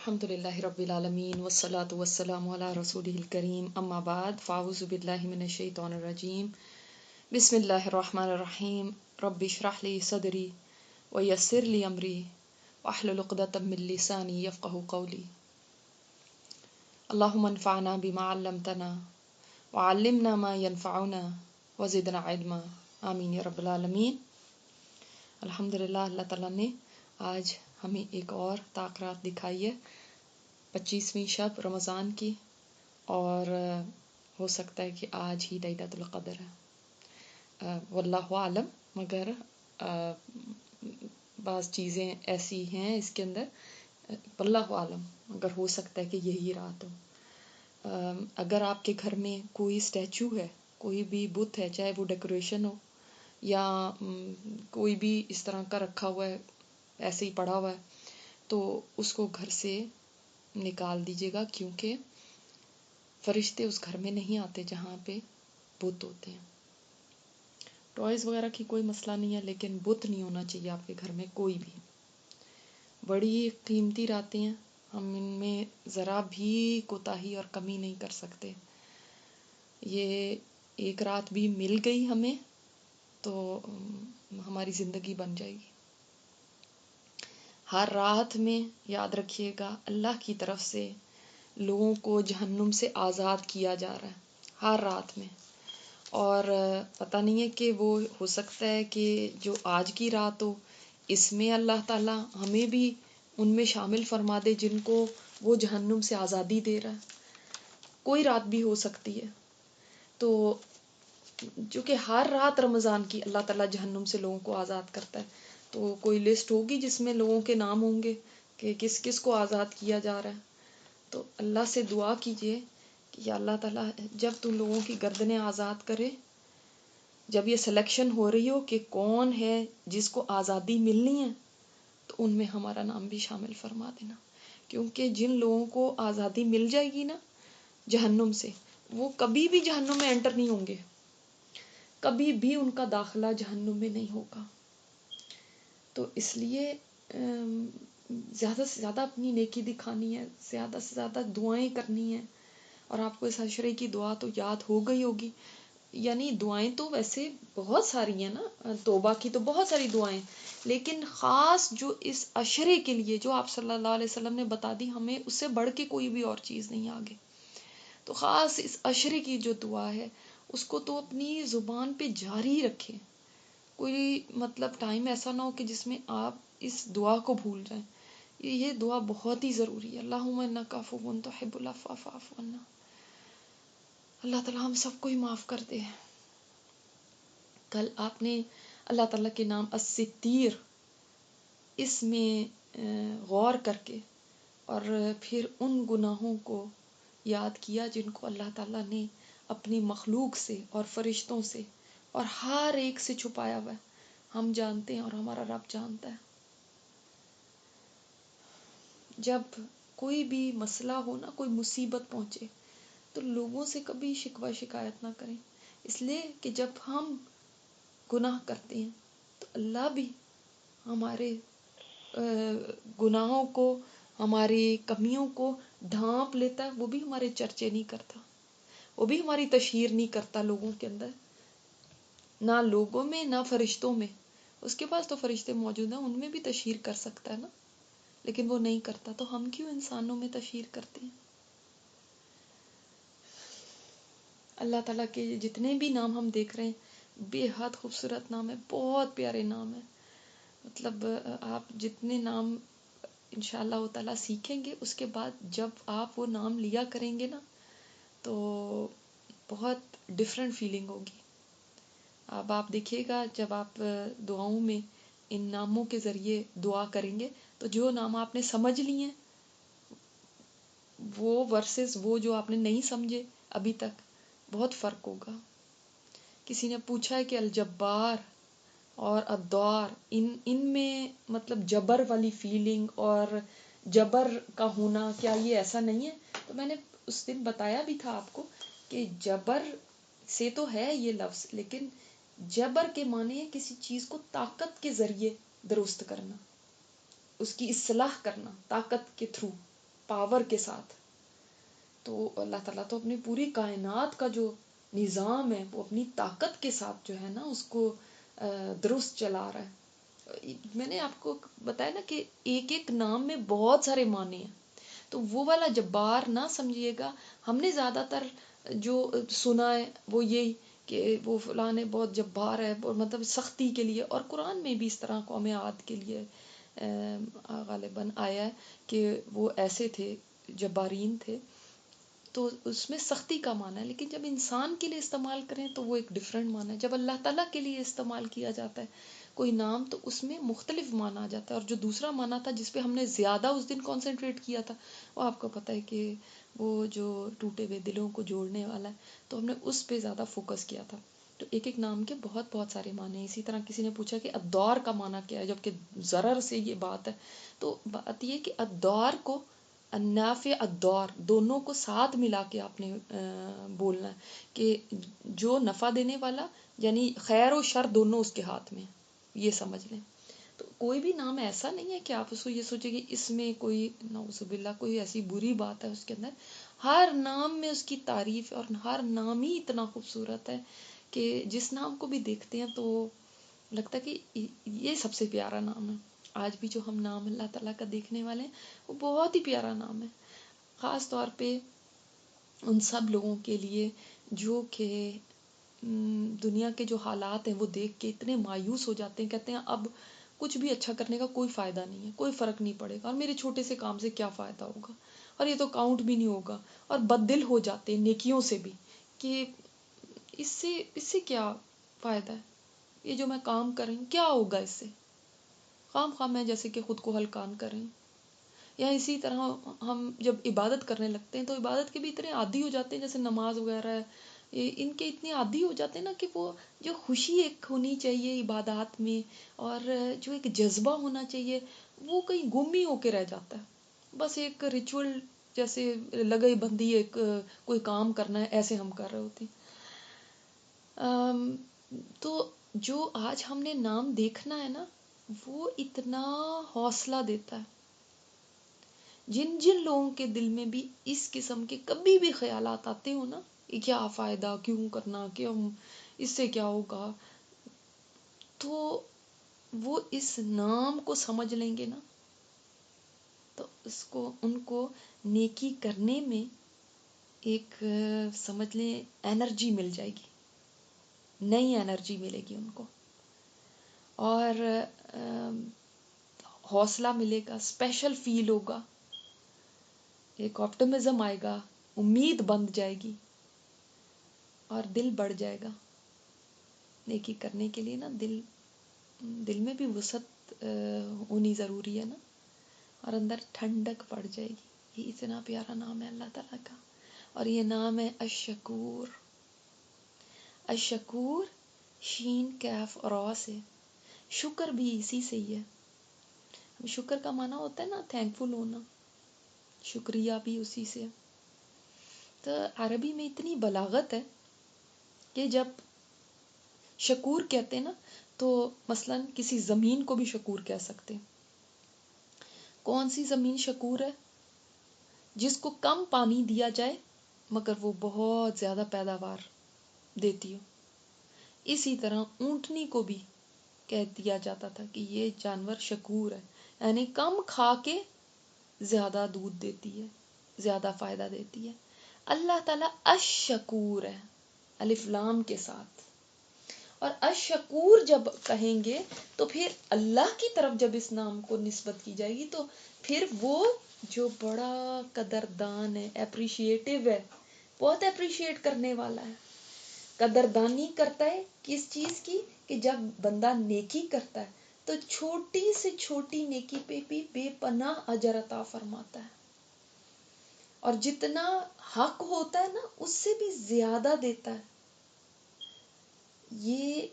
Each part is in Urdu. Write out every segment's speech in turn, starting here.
الحمد للہ رب العالمین والصلاة والسلام علی رسولہ الکریم اما بعد فاعوذ باللہ من الشیطان الرجیم بسم اللہ الرحمن الرحیم رب اشرح لی صدری ویسر لی امری واحلل عقدۃ من لسانی یفقہوا قولی اللہم انفعنا بما علمتنا وعلمنا ما ينفعنا وزدنا علما آمین یا رب العالمین۔ الحمدللہ اللہ تعالیٰ نے آج ہمیں ایک اور طاقت دکھائی ہے 25ویں شب رمضان کی، اور ہو سکتا ہے کہ آج ہی لیلۃ القدر ہے، واللہ عالم، مگر بعض چیزیں ایسی ہیں اس کے اندر، واللہ عالم، مگر ہو سکتا ہے کہ یہی رات ہو۔ اگر آپ کے گھر میں کوئی اسٹیچو ہے، کوئی بھی بت ہے، چاہے وہ ڈیکوریشن ہو یا کوئی بھی اس طرح کا رکھا ہوا ہے، ایسے ہی پڑا ہوا ہے، تو اس کو گھر سے نکال دیجیے گا، کیونکہ فرشتے اس گھر میں نہیں آتے جہاں پہ بت ہوتے ہیں۔ ٹوائز وغیرہ کی کوئی مسئلہ نہیں ہے، لیکن بت نہیں ہونا چاہیے آپ کے گھر میں کوئی بھی۔ بڑی قیمتی راتیں ہیں، ہم ان میں ذرا بھی کوتاہی اور کمی نہیں کر سکتے۔ یہ ایک رات بھی مل گئی ہمیں تو ہماری زندگی بن جائے گی۔ ہر رات میں یاد رکھیے گا اللہ کی طرف سے لوگوں کو جہنم سے آزاد کیا جا رہا ہے، ہر رات میں۔ اور پتہ نہیں ہے کہ وہ ہو سکتا ہے کہ جو آج کی رات ہو، اس میں اللہ تعالیٰ ہمیں بھی ان میں شامل فرما دے جن کو وہ جہنم سے آزادی دے رہا ہے۔ کوئی رات بھی ہو سکتی ہے، تو جو کہ ہر رات رمضان کی اللہ تعالیٰ جہنم سے لوگوں کو آزاد کرتا ہے، تو کوئی لسٹ ہوگی جس میں لوگوں کے نام ہوں گے کہ کس کس کو آزاد کیا جا رہا ہے۔ تو اللہ سے دعا کیجئے کہ یا اللہ تعالیٰ جب تم لوگوں کی گردنیں آزاد کرے، جب یہ سلیکشن ہو رہی ہو کہ کون ہے جس کو آزادی ملنی ہے، تو ان میں ہمارا نام بھی شامل فرما دینا، کیونکہ جن لوگوں کو آزادی مل جائے گی نا جہنم سے، وہ کبھی بھی جہنم میں انٹر نہیں ہوں گے، کبھی بھی ان کا داخلہ جہنم میں نہیں ہوگا۔ تو اس لیے زیادہ سے زیادہ اپنی نیکی دکھانی ہے، زیادہ سے زیادہ دعائیں کرنی ہیں، اور آپ کو اس عشرے کی دعا تو یاد ہو گئی ہوگی۔ یعنی دعائیں تو ویسے بہت ساری ہیں نا، توبہ کی تو بہت ساری دعائیں، لیکن خاص جو اس عشرے کے لیے جو آپ صلی اللہ علیہ وسلم نے بتا دی ہمیں، اس سے بڑھ کے کوئی بھی اور چیز نہیں آگے۔ تو خاص اس عشرے کی جو دعا ہے اس کو تو اپنی زبان پہ جاری رکھیں، کوئی مطلب ٹائم ایسا نہ ہو کہ جس میں آپ اس دعا کو بھول جائیں۔ یہ دعا بہت ہی ضروری ہے۔ اللہم انک عفو تحب العفو فاعف عنا۔ اللہ تعالیٰ ہم سب کو ہی معاف کر دے۔ کل آپ نے اللہ تعالیٰ کے نام الستیر، اس میں غور کر کے اور پھر ان گناہوں کو یاد کیا جن کو اللہ تعالیٰ نے اپنی مخلوق سے اور فرشتوں سے اور ہر ایک سے چھپایا ہوا ہے۔ ہم جانتے ہیں اور ہمارا رب جانتا ہے۔ جب کوئی بھی مسئلہ ہو نا، کوئی مصیبت پہنچے، تو لوگوں سے کبھی شکوہ شکایت نہ کریں، اس لیے کہ جب ہم گناہ کرتے ہیں تو اللہ بھی ہمارے گناہوں کو، ہماری کمیوں کو ڈھانپ لیتا ہے، وہ بھی ہمارے چرچے نہیں کرتا، وہ بھی ہماری تشہیر نہیں کرتا لوگوں کے اندر، نہ لوگوں میں نہ فرشتوں میں۔ اس کے پاس تو فرشتے موجود ہیں، ان میں بھی تشہیر کر سکتا ہے نا، لیکن وہ نہیں کرتا، تو ہم کیوں انسانوں میں تشہیر کرتے ہیں؟ اللہ تعالیٰ کے جتنے بھی نام ہم دیکھ رہے ہیں بے حد خوبصورت نام ہے، بہت پیارے نام ہے۔ مطلب آپ جتنے نام انشاءاللہ تعالیٰ سیکھیں گے، اس کے بعد جب آپ وہ نام لیا کریں گے نا، تو بہت ڈفرینٹ فیلنگ ہوگی۔ اب آپ دیکھیے گا جب آپ دعاؤں میں ان ناموں کے ذریعے دعا کریں گے، تو جو نام آپ نے سمجھ لیے وہ ورسز وہ جو آپ نے نہیں سمجھے ابھی تک، بہت فرق ہوگا۔ کسی نے پوچھا ہے کہ الجبار اور الدار، ان میں مطلب جبر والی فیلنگ اور جبر کا ہونا، کیا یہ ایسا نہیں ہے؟ تو میں نے اس دن بتایا بھی تھا آپ کو کہ جبر سے تو ہے یہ لفظ، لیکن جبر کے معنی ہے کسی چیز کو طاقت کے ذریعے درست کرنا، اس کی اصلاح کرنا طاقت کے تھرو۔ پاور کے ساتھ. تو اللہ تعالیٰ تو اپنی پوری کائنات کا جو نظام ہے وہ اپنی طاقت کے ساتھ جو ہے نا اس کو درست چلا رہا ہے. میں نے آپ کو بتایا نا کہ ایک ایک نام میں بہت سارے معنی ہیں. تو وہ والا جبار نہ سمجھیے گا. ہم نے زیادہ تر جو سنا ہے وہ یہی کہ وہ فلاں بہت جبار ہے، مطلب سختی کے لیے. اور قرآن میں بھی اس طرح قوم عاد کے لیے غالباً آیا ہے کہ وہ ایسے تھے، جبارین تھے. تو اس میں سختی کا معنی ہے، لیکن جب انسان کے لیے استعمال کریں تو وہ ایک ڈفرینٹ معنی ہے. جب اللہ تعالیٰ کے لیے استعمال کیا جاتا ہے کوئی نام تو اس میں مختلف معنی آ جاتا ہے. اور جو دوسرا معنی تھا جس پہ ہم نے زیادہ اس دن کانسنٹریٹ کیا تھا وہ آپ کو پتہ ہے کہ وہ جو ٹوٹے ہوئے دلوں کو جوڑنے والا ہے، تو ہم نے اس پہ زیادہ فوکس کیا تھا. تو ایک ایک نام کے بہت بہت سارے معنی ہیں. اسی طرح کسی نے پوچھا کہ الدور کا معنی کیا ہے، جبکہ ضرر سے یہ بات ہے. تو بات یہ کہ الدور کو النافع الدور دونوں کو ساتھ ملا کے آپ نے بولنا ہے کہ جو نفع دینے والا، یعنی خیر و شر دونوں اس کے ہاتھ میں، یہ سمجھ لیں. تو کوئی بھی نام ایسا نہیں ہے کہ آپ اس کو یہ سوچیں کہ اس میں کوئی نعوذ باللہ کوئی ایسی بری بات ہے اس کے اندر. ہر نام میں اس کی تعریف ہے، اور ہر نام ہی اتنا خوبصورت ہے کہ جس نام کو بھی دیکھتے ہیں تو لگتا ہے کہ یہ سب سے پیارا نام ہے. آج بھی جو ہم نام اللہ تعالیٰ کا دیکھنے والے ہیں وہ بہت ہی پیارا نام ہے، خاص طور پہ ان سب لوگوں کے لیے جو کہ دنیا کے جو حالات ہیں وہ دیکھ کے اتنے مایوس ہو جاتے ہیں، کہتے ہیں اب کچھ بھی اچھا کرنے کا کوئی فائدہ نہیں ہے، کوئی فرق نہیں پڑے گا، اور میرے چھوٹے سے کام سے کیا فائدہ ہوگا، اور یہ تو کاؤنٹ بھی نہیں ہوگا. اور بددل ہو جاتے ہیں نیکیوں سے بھی کہ اس سے کیا فائدہ ہے، یہ جو میں کام کر رہی ہوں کیا ہوگا اس سے، خام خام میں جیسے کہ خود کو ہلکان کر رہی ہوں. یا اسی طرح ہم جب عبادت کرنے لگتے ہیں تو عبادت کے بھی اتنے عادی ہو جاتے ہیں، جیسے نماز وغیرہ ہے، ان کے اتنے عادی ہو جاتے ہیں نا کہ وہ جو خوشی ایک ہونی چاہیے عبادات میں اور جو ایک جذبہ ہونا چاہیے وہ کہیں گم ہی ہو کے رہ جاتا ہے. بس ایک ریچول جیسے لگئی بندی ایک کوئی کام کرنا ہے ایسے ہم کر رہے ہوتے ہیں. تو جو آج ہم نے نام دیکھنا ہے نا وہ اتنا حوصلہ دیتا ہے. جن جن لوگوں کے دل میں بھی اس قسم کے کبھی بھی خیالات آتے ہو نا، یہ کیا فائدہ، کیوں کرنا، کیوں اس سے کیا ہوگا، تو وہ اس نام کو سمجھ لیں گے نا تو ان کو نیکی کرنے میں ایک سمجھ لیں انرجی مل جائے گی، نئی انرجی ملے گی ان کو، اور حوصلہ ملے گا، اسپیشل فیل ہوگا، ایک آپٹمزم آئے گا، امید بند جائے گی اور دل بڑھ جائے گا. نیکی کرنے کے لیے نا دل میں بھی وسعت ہونی ضروری ہے نا، اور اندر ٹھنڈک پڑ جائے گی. یہ اتنا پیارا نام ہے اللہ تعالیٰ کا، اور یہ نام ہے الشکور. الشکور شین کیف اور را سے، شکر بھی اسی سے ہی ہے. شکر کا معنی ہوتا ہے نا تھینک فل ہونا، شکریہ بھی اسی سے. تو عربی میں اتنی بلاغت ہے کہ جب شکور کہتے ہیں نا تو مثلا کسی زمین کو بھی شکور کہہ سکتے. کون سی زمین شکور ہے؟ جس کو کم پانی دیا جائے مگر وہ بہت زیادہ پیداوار دیتی ہو. اسی طرح اونٹنی کو بھی کہہ دیا جاتا تھا کہ یہ جانور شکور ہے، یعنی کم کھا کے زیادہ دودھ دیتی ہے، زیادہ فائدہ دیتی ہے. اللہ تعالیٰ الشکور ہے الف لام کے ساتھ. اور الشکور جب کہیں گے تو پھر اللہ کی طرف جب اس نام کو نسبت کی جائے گی تو پھر وہ جو بڑا قدردان ہے، اپریشیٹو ہے، بہت اپریشیٹ کرنے والا ہے، قدردانی کرتا ہے کس چیز کی، کہ جب بندہ نیکی کرتا ہے تو چھوٹی سے چھوٹی نیکی پہ بھی بے پناہ اجر عطا فرماتا ہے، اور جتنا حق ہوتا ہے نا اس سے بھی زیادہ دیتا ہے. یہ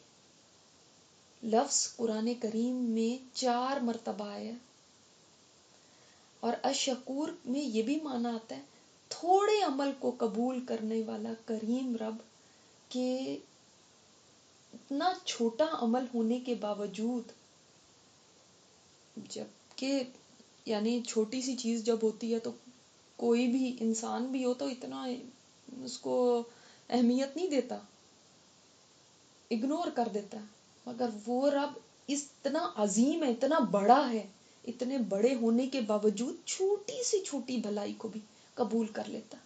لفظ قرآن کریم میں 4 مرتبہ ہے. اور الشکور میں یہ بھی معنی آتا ہے تھوڑے عمل کو قبول کرنے والا کریم رب، کہ اتنا چھوٹا عمل ہونے کے باوجود، جب کہ یعنی چھوٹی سی چیز جب ہوتی ہے تو کوئی بھی انسان بھی ہو تو اتنا اس کو اہمیت نہیں دیتا، اگنور کر دیتا ہے، مگر وہ رب اتنا عظیم ہے، اتنا بڑا ہے، اتنے بڑے ہونے کے باوجود چھوٹی سی چھوٹی بھلائی کو بھی قبول کر لیتا،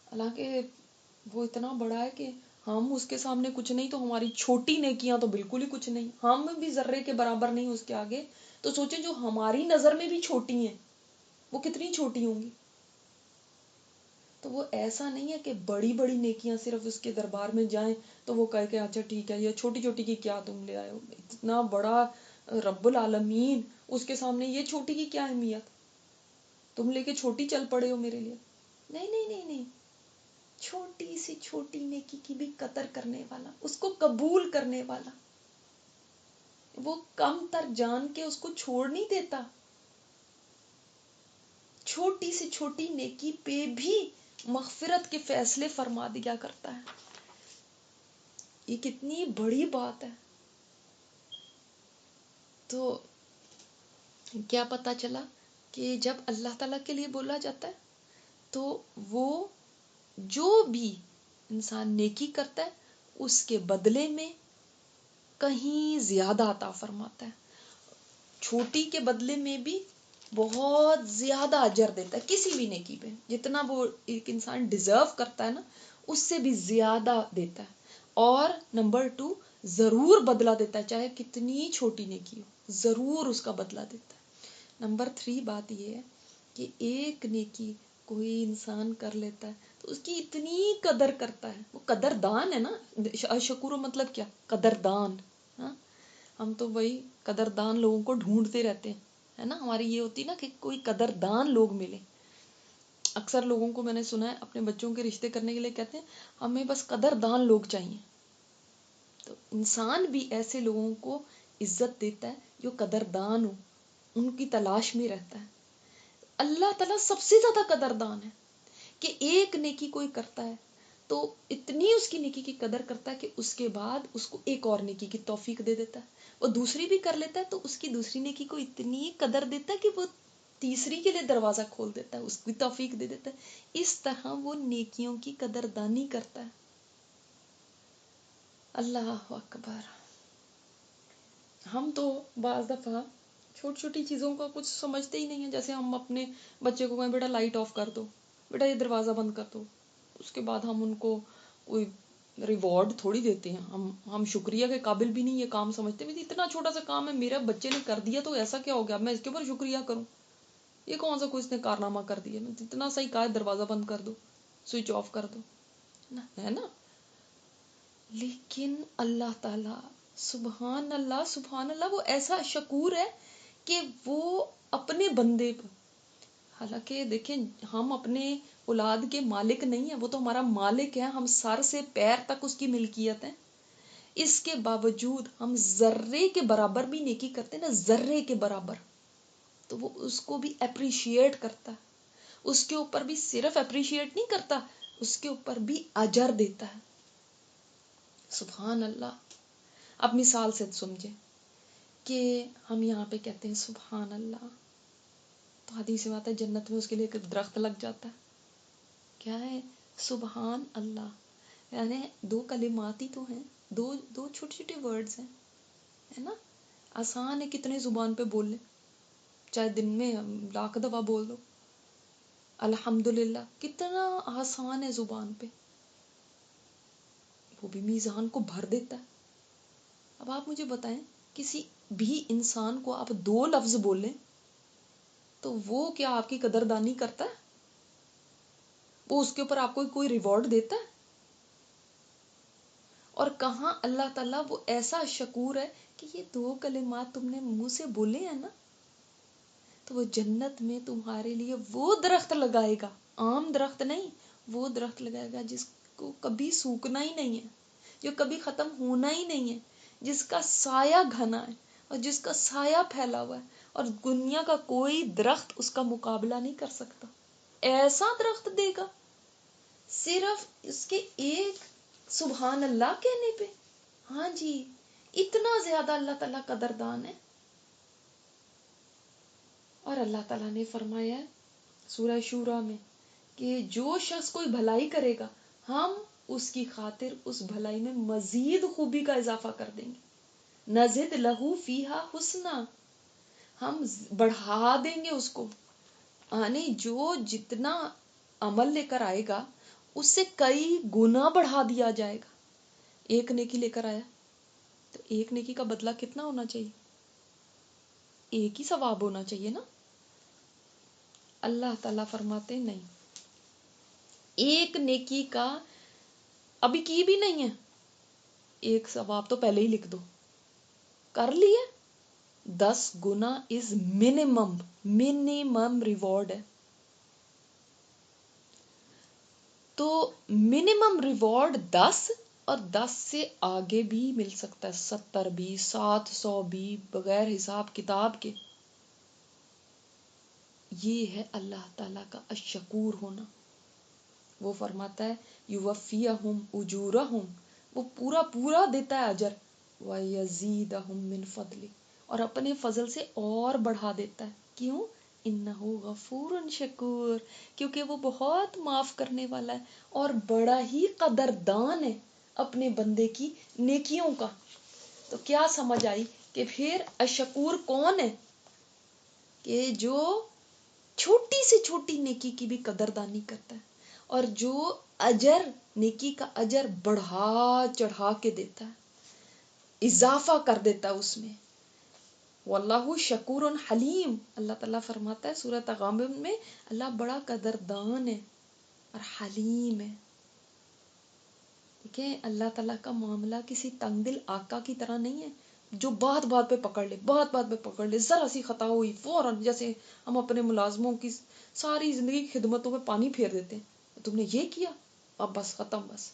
حالانکہ وہ اتنا بڑا ہے کہ ہم اس کے سامنے کچھ نہیں، تو ہماری چھوٹی نیکیاں تو بالکل ہی کچھ نہیں، ہم بھی ذرے کے برابر نہیں اس کے آگے، تو سوچیں جو ہماری نظر میں بھی چھوٹی ہیں وہ کتنی چھوٹی ہوں گی. تو وہ ایسا نہیں ہے کہ بڑی بڑی نیکیاں صرف اس کے دربار میں جائیں تو وہ کہے کہ اچھا ٹھیک ہے، یہ چھوٹی چھوٹی کی کیا تم لے آئے ہو، اتنا بڑا رب العالمین، اس کے سامنے یہ چھوٹی کی کیا اہمیت، تم لے کے چھوٹی چل پڑے ہو میرے لیے. نہیں نہیں نہیں نہیں، چھوٹی سی چھوٹی نیکی کی بھی قدر کرنے والا، اس کو قبول کرنے والا، وہ کم تر جان کے اس کو چھوڑ نہیں دیتا، چھوٹی سی چھوٹی نیکی پہ بھی مغفرت کے فیصلے فرما دیا کرتا ہے. یہ کتنی بڑی بات ہے. تو کیا پتا چلا کہ جب اللہ تعالیٰ کے لیے بولا جاتا ہے تو وہ جو بھی انسان نیکی کرتا ہے اس کے بدلے میں کہیں زیادہ عطا فرماتا ہے، چھوٹی کے بدلے میں بھی بہت زیادہ اجر دیتا ہے کسی بھی نیکی پہ، جتنا وہ ایک انسان ڈیزرو کرتا ہے نا اس سے بھی زیادہ دیتا ہے. اور نمبر 2، ضرور بدلہ دیتا ہے، چاہے کتنی چھوٹی نیکی ہو ضرور اس کا بدلہ دیتا ہے. نمبر 3 بات یہ ہے کہ ایک نیکی کوئی انسان کر لیتا ہے تو اس کی اتنی قدر کرتا ہے، وہ قدر دان ہے نا، اشکور مطلب کیا، قدر دان. ہاں ہم تو وہی قدر دان لوگوں کو ڈھونڈتے رہتے ہیں، ہے نا، ہماری یہ ہوتی نا کہ کوئی قدر دان لوگ ملے. اکثر لوگوں کو میں نے سنا ہے اپنے بچوں کے رشتے کرنے کے لیے کہتے ہیں ہمیں بس قدر دان لوگ چاہیے. تو انسان بھی ایسے لوگوں کو عزت دیتا ہے جو قدر دان ہو، ان کی تلاش میں رہتا ہے. اللہ تعالیٰ سب سے زیادہ قدردان ہے کہ ایک نیکی کوئی کرتا ہے تو اتنی اس کی نیکی کی قدر کرتا ہے کہ اس کے بعد اس کو ایک اور نیکی کی توفیق دے دیتا ہے. وہ دوسری بھی کر لیتا ہے تو اس کی دوسری نیکی کو اتنی قدر دیتا ہے کہ وہ تیسری کے لیے دروازہ کھول دیتا ہے، اس کی توفیق دے دیتا ہے. اس طرح وہ نیکیوں کی قدردانی کرتا ہے. اللہ اکبر. ہم تو بعض دفعہ چھوٹی چھوٹی چیزوں کا کچھ سمجھتے ہی نہیں ہیں، جیسے ہم اپنے بچے کو کہیں بیٹا لائٹ آف کر دو، بیٹا یہ دروازہ بند کر دو، اس کے بعد ہم ان کو کوئی ریوارڈ تھوڑی دیتے ہیں، ہم شکریہ کے قابل بھی نہیں یہ کام سمجھتے. اتنا چھوٹا سا کام ہے، میرے بچے نے کر دیا تو ایسا کیا ہو گیا میں اس کے اوپر شکریہ کروں، یہ کون سا کوئی اس نے کارنامہ کر دیا، اتنا صحیح کہا ہے دروازہ بند کر دو، سوئچ آف کر دو، ہے نا. لیکن اللہ تعالی سبحان اللہ وہ ایسا شکور ہے کہ وہ اپنے بندے پر، حالانکہ دیکھیں ہم اپنے اولاد کے مالک نہیں ہیں، وہ تو ہمارا مالک ہے، ہم سر سے پیر تک اس کی ملکیت ہے. اس کے باوجود ہم ذرے کے برابر بھی نیکی کرتے ہیں نا، ذرے کے برابر، تو وہ اس کو بھی اپریشیٹ کرتا ہے، اس کے اوپر بھی صرف اپریشیٹ نہیں کرتا، اس کے اوپر بھی اجر دیتا ہے. سبحان اللہ. اب مثال سے سمجھے کہ ہم یہاں پہ کہتے ہیں سبحان اللہ، تو حدیث میں آتا ہے جنت میں اس کے لیے ایک درخت لگ جاتا ہے. کیا ہے؟ سبحان اللہ. یعنی 2 کلمات ہی تو ہیں، دو چھوٹے چھوٹے ورڈز ہیں، ہے نا. آسان ہے کتنے زبان پہ بول لیں، چاہے دن میں لاکھ دفعہ بول دو. الحمدللہ کتنا آسان ہے زبان پہ، وہ بھی میزان کو بھر دیتا ہے. اب آپ مجھے بتائیں کسی بھی انسان کو آپ 2 لفظ بولیں تو وہ کیا آپ کی قدردانی کرتا ہے؟ وہ اس کے اوپر آپ کو کوئی ریوارڈ دیتا ہے؟ اور کہاں اللہ تعالیٰ وہ ایسا شکور ہے کہ یہ 2 کلمات تم نے منہ سے بولے ہیں نا، تو وہ جنت میں تمہارے لیے وہ درخت لگائے گا، عام درخت نہیں، وہ درخت لگائے گا جس کو کبھی سوکھنا ہی نہیں ہے، جو کبھی ختم ہونا ہی نہیں ہے، جس کا سایہ گھنا ہے اور جس کا سایہ پھیلا ہوا ہے، اور دنیا کا کوئی درخت اس کا مقابلہ نہیں کر سکتا. ایسا درخت دے گا صرف اس کے ایک سبحان اللہ کہنے پہ. ہاں جی، اتنا زیادہ اللہ تعالیٰ قدردان ہے. اور اللہ تعالیٰ نے فرمایا سورہ شورا میں کہ جو شخص کوئی بھلائی کرے گا ہم اس کی خاطر اس بھلائی میں مزید خوبی کا اضافہ کر دیں گے. نزد لہو فیہا حسنا، ہم بڑھا دیں گے اس کو، یعنی جو جتنا عمل لے کر آئے گا اس سے کئی گنا بڑھا دیا جائے گا. ایک نیکی لے کر آیا تو ایک نیکی کا بدلہ کتنا ہونا چاہیے؟ ایک ہی ثواب ہونا چاہیے نا. اللہ تعالیٰ فرماتے نہیں، ایک نیکی کا ابھی کی بھی نہیں ہے، ایک ثواب تو پہلے ہی لکھ دو، کر لیے 10 گنا از منیمم ریوارڈ ہے. تو منیمم ریوارڈ 10 اور 10 سے آگے بھی مل سکتا ہے، 70 بھی، 700 بھی، بغیر حساب کتاب کے. یہ ہے اللہ تعالیٰ کا الشکور ہونا. وہ فرماتا ہے یوفیہم اجورہم، وہ پورا پورا دیتا ہے اجر، ویزیدہم من فضلہ، اور اپنے فضل سے اور بڑھا دیتا ہے. کیوں؟ انہ غفور شکور، کیونکہ وہ بہت معاف کرنے والا ہے اور بڑا ہی قدردان ہے اپنے بندے کی نیکیوں کا. تو کیا سمجھ آئی کہ پھر الشکور کون ہے؟ کہ جو چھوٹی سے چھوٹی نیکی کی بھی قدردانی کرتا ہے اور جو اجر، نیکی کا اجر بڑھا چڑھا کے دیتا ہے، اضافہ کر دیتا ہے اس میں. واللہ شکور حلیم، اللہ تعالیٰ فرماتا ہے سورہ تغابن میں اللہ بڑا قدردان ہے اور حلیم ہے. دیکھیں اللہ تعالیٰ کا معاملہ کسی تنگ دل آقا کی طرح نہیں ہے جو بات بات پہ پکڑ لے، بات بات پہ پکڑ لے، ذرا سی خطا ہوئی فوراً، جیسے ہم اپنے ملازموں کی ساری زندگی کی خدمتوں میں پانی پھیر دیتے ہیں، تم نے یہ کیا اب بس ختم، بس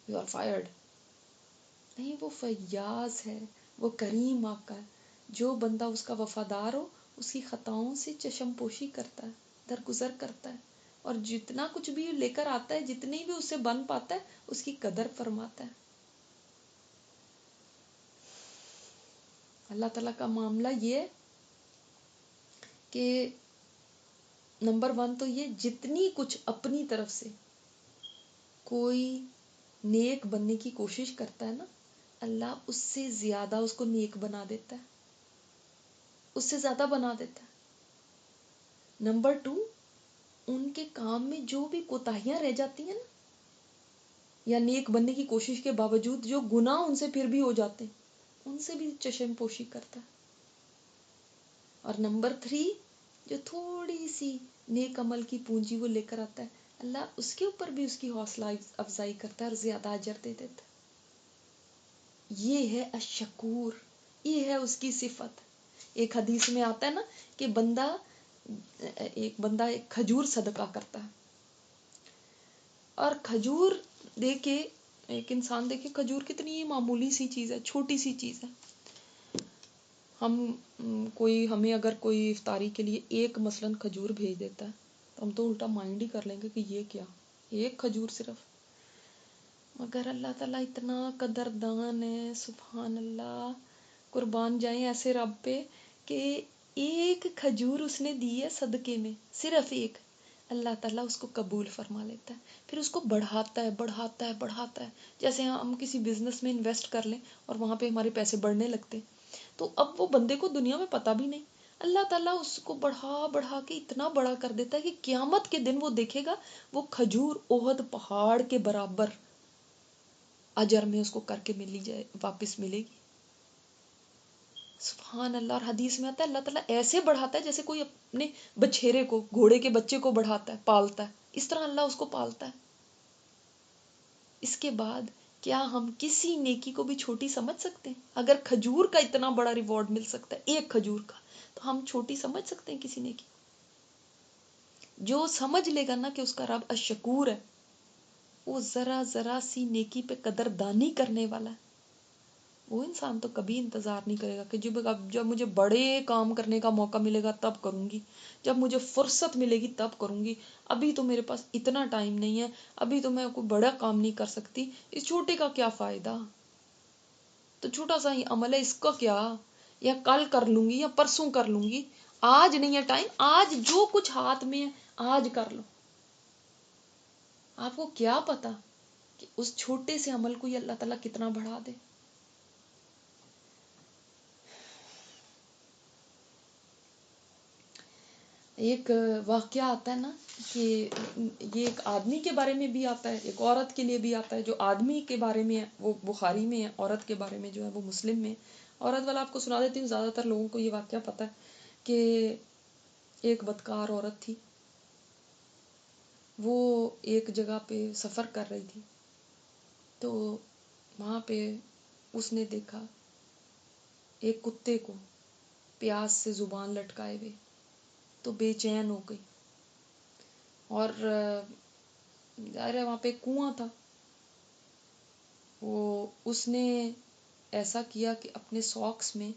یو آر فائرڈ. نہیں، وہ فیاض ہے، وہ کریم آقا ہے. جو بندہ اس کا وفادار ہو اس کی خطاؤں سے چشم پوشی کرتا ہے، درگزر کرتا ہے، اور جتنا کچھ بھی لے کر آتا ہے، جتنی بھی اس سے بن پاتا ہے اس کی قدر فرماتا ہے. اللہ تعالیٰ کا معاملہ یہ ہے کہ نمبر 1 تو یہ جتنی کچھ اپنی طرف سے کوئی نیک بننے کی کوشش کرتا ہے نا، اللہ اس سے زیادہ اس کو نیک بنا دیتا ہے، اس سے زیادہ بنا دیتا ہے. نمبر 2، ان کے کام میں جو بھی کوتاہیاں رہ جاتی ہیں نا، یا نیک بننے کی کوشش کے باوجود جو گناہ ان سے پھر بھی ہو جاتے ہیں، ان سے بھی چشم پوشی کرتا ہے. اور نمبر 3، جو تھوڑی سی نیک عمل کی پونجی وہ لے کر آتا ہے، اللہ اس کے اوپر بھی اس کی حوصلہ افزائی کرتا ہے اور زیادہ اجر دے دیتا ہے. یہ ہے الشکور، یہ ہے اس کی صفت. ایک حدیث میں آتا ہے نا کہ ایک بندہ ایک کھجور صدقہ کرتا ہے، اور کھجور دے کے ایک انسان دیکھے کھجور کتنی معمولی سی چیز ہے، چھوٹی سی چیز ہے. ہمیں اگر کوئی افطاری کے لیے ایک مثلاً کھجور بھیج دیتا ہے تو ہم تو الٹا مائنڈ ہی کر لیں گے کہ یہ کیا، ایک کھجور صرف. مگر اللہ تعالیٰ اتنا قدردان ہے، سبحان اللہ، قربان جائیں ایسے رب پہ کہ ایک کھجور اس نے دی ہے صدقے میں، صرف ایک. اللہ تعالیٰ اس کو قبول فرما لیتا ہے، پھر اس کو بڑھاتا ہے بڑھاتا ہے بڑھاتا ہے. جیسے ہم کسی بزنس میں انویسٹ کر لیں اور وہاں پہ ہمارے پیسے بڑھنے لگتے، تو اب وہ بندے کو دنیا میں پتا بھی نہیں، اللہ تعالیٰ اس کو بڑھا بڑھا کے اتنا بڑا کر دیتا ہے کہ قیامت کے دن وہ دیکھے گا وہ کھجور احد پہاڑ کے برابر اجر میں اس کو کر کے ملی جائے، واپس ملے گی. سبحان اللہ. اور حدیث میں آتا ہے اللہ تعالیٰ ایسے بڑھاتا ہے جیسے کوئی اپنے بچھیرے کو، گھوڑے کے بچے کو بڑھاتا ہے، پالتا ہے، اس طرح اللہ اس کو پالتا ہے. اس کے بعد کیا ہم کسی نیکی کو بھی چھوٹی سمجھ سکتے ہیں؟ اگر کھجور کا اتنا بڑا ریوارڈ مل سکتا ہے ایک کھجور کا، تو ہم چھوٹی سمجھ سکتے ہیں کسی نیکی؟ جو سمجھ لے گا نا کہ اس کا رب الشکور ہے، وہ ذرا ذرا سی نیکی پہ قدردانی کرنے والا ہے، وہ انسان تو کبھی انتظار نہیں کرے گا کہ جب مجھے بڑے کام کرنے کا موقع ملے گا تب کروں گی، جب مجھے فرصت ملے گی تب کروں گی، ابھی تو میرے پاس اتنا ٹائم نہیں ہے، ابھی تو میں کوئی بڑا کام نہیں کر سکتی، اس چھوٹے کا کیا فائدہ، تو چھوٹا سا ہی عمل ہے، اس کا کیا، یا کل کر لوں گی یا پرسوں کر لوں گی. آج نہیں ہے ٹائم، آج جو کچھ ہاتھ میں ہے آج کر لو. آپ کو کیا پتا کہ اس چھوٹے سے عمل کو یہ اللہ تعالیٰ کتنا بڑھا دے. ایک واقعہ آتا ہے نا کہ یہ ایک آدمی کے بارے میں بھی آتا ہے، ایک عورت کے لیے بھی آتا ہے. جو آدمی کے بارے میں ہے وہ بخاری میں ہے، عورت کے بارے میں جو ہے وہ مسلم میں. عورت والا آپ کو سنا دیتی ہوں، زیادہ تر لوگوں کو یہ واقعہ پتا ہے کہ ایک بدکار عورت تھی. وہ ایک جگہ پہ سفر کر رہی تھی، تو وہاں پہ اس نے دیکھا ایک کتے کو پیاس سے زبان لٹکائے ہوئے، تو بے چین ہو گئی. اور ظاہر ہے وہاں پہ ایک کنواں تھا. وہ اس نے ایسا کیا کہ اپنے ساکس میں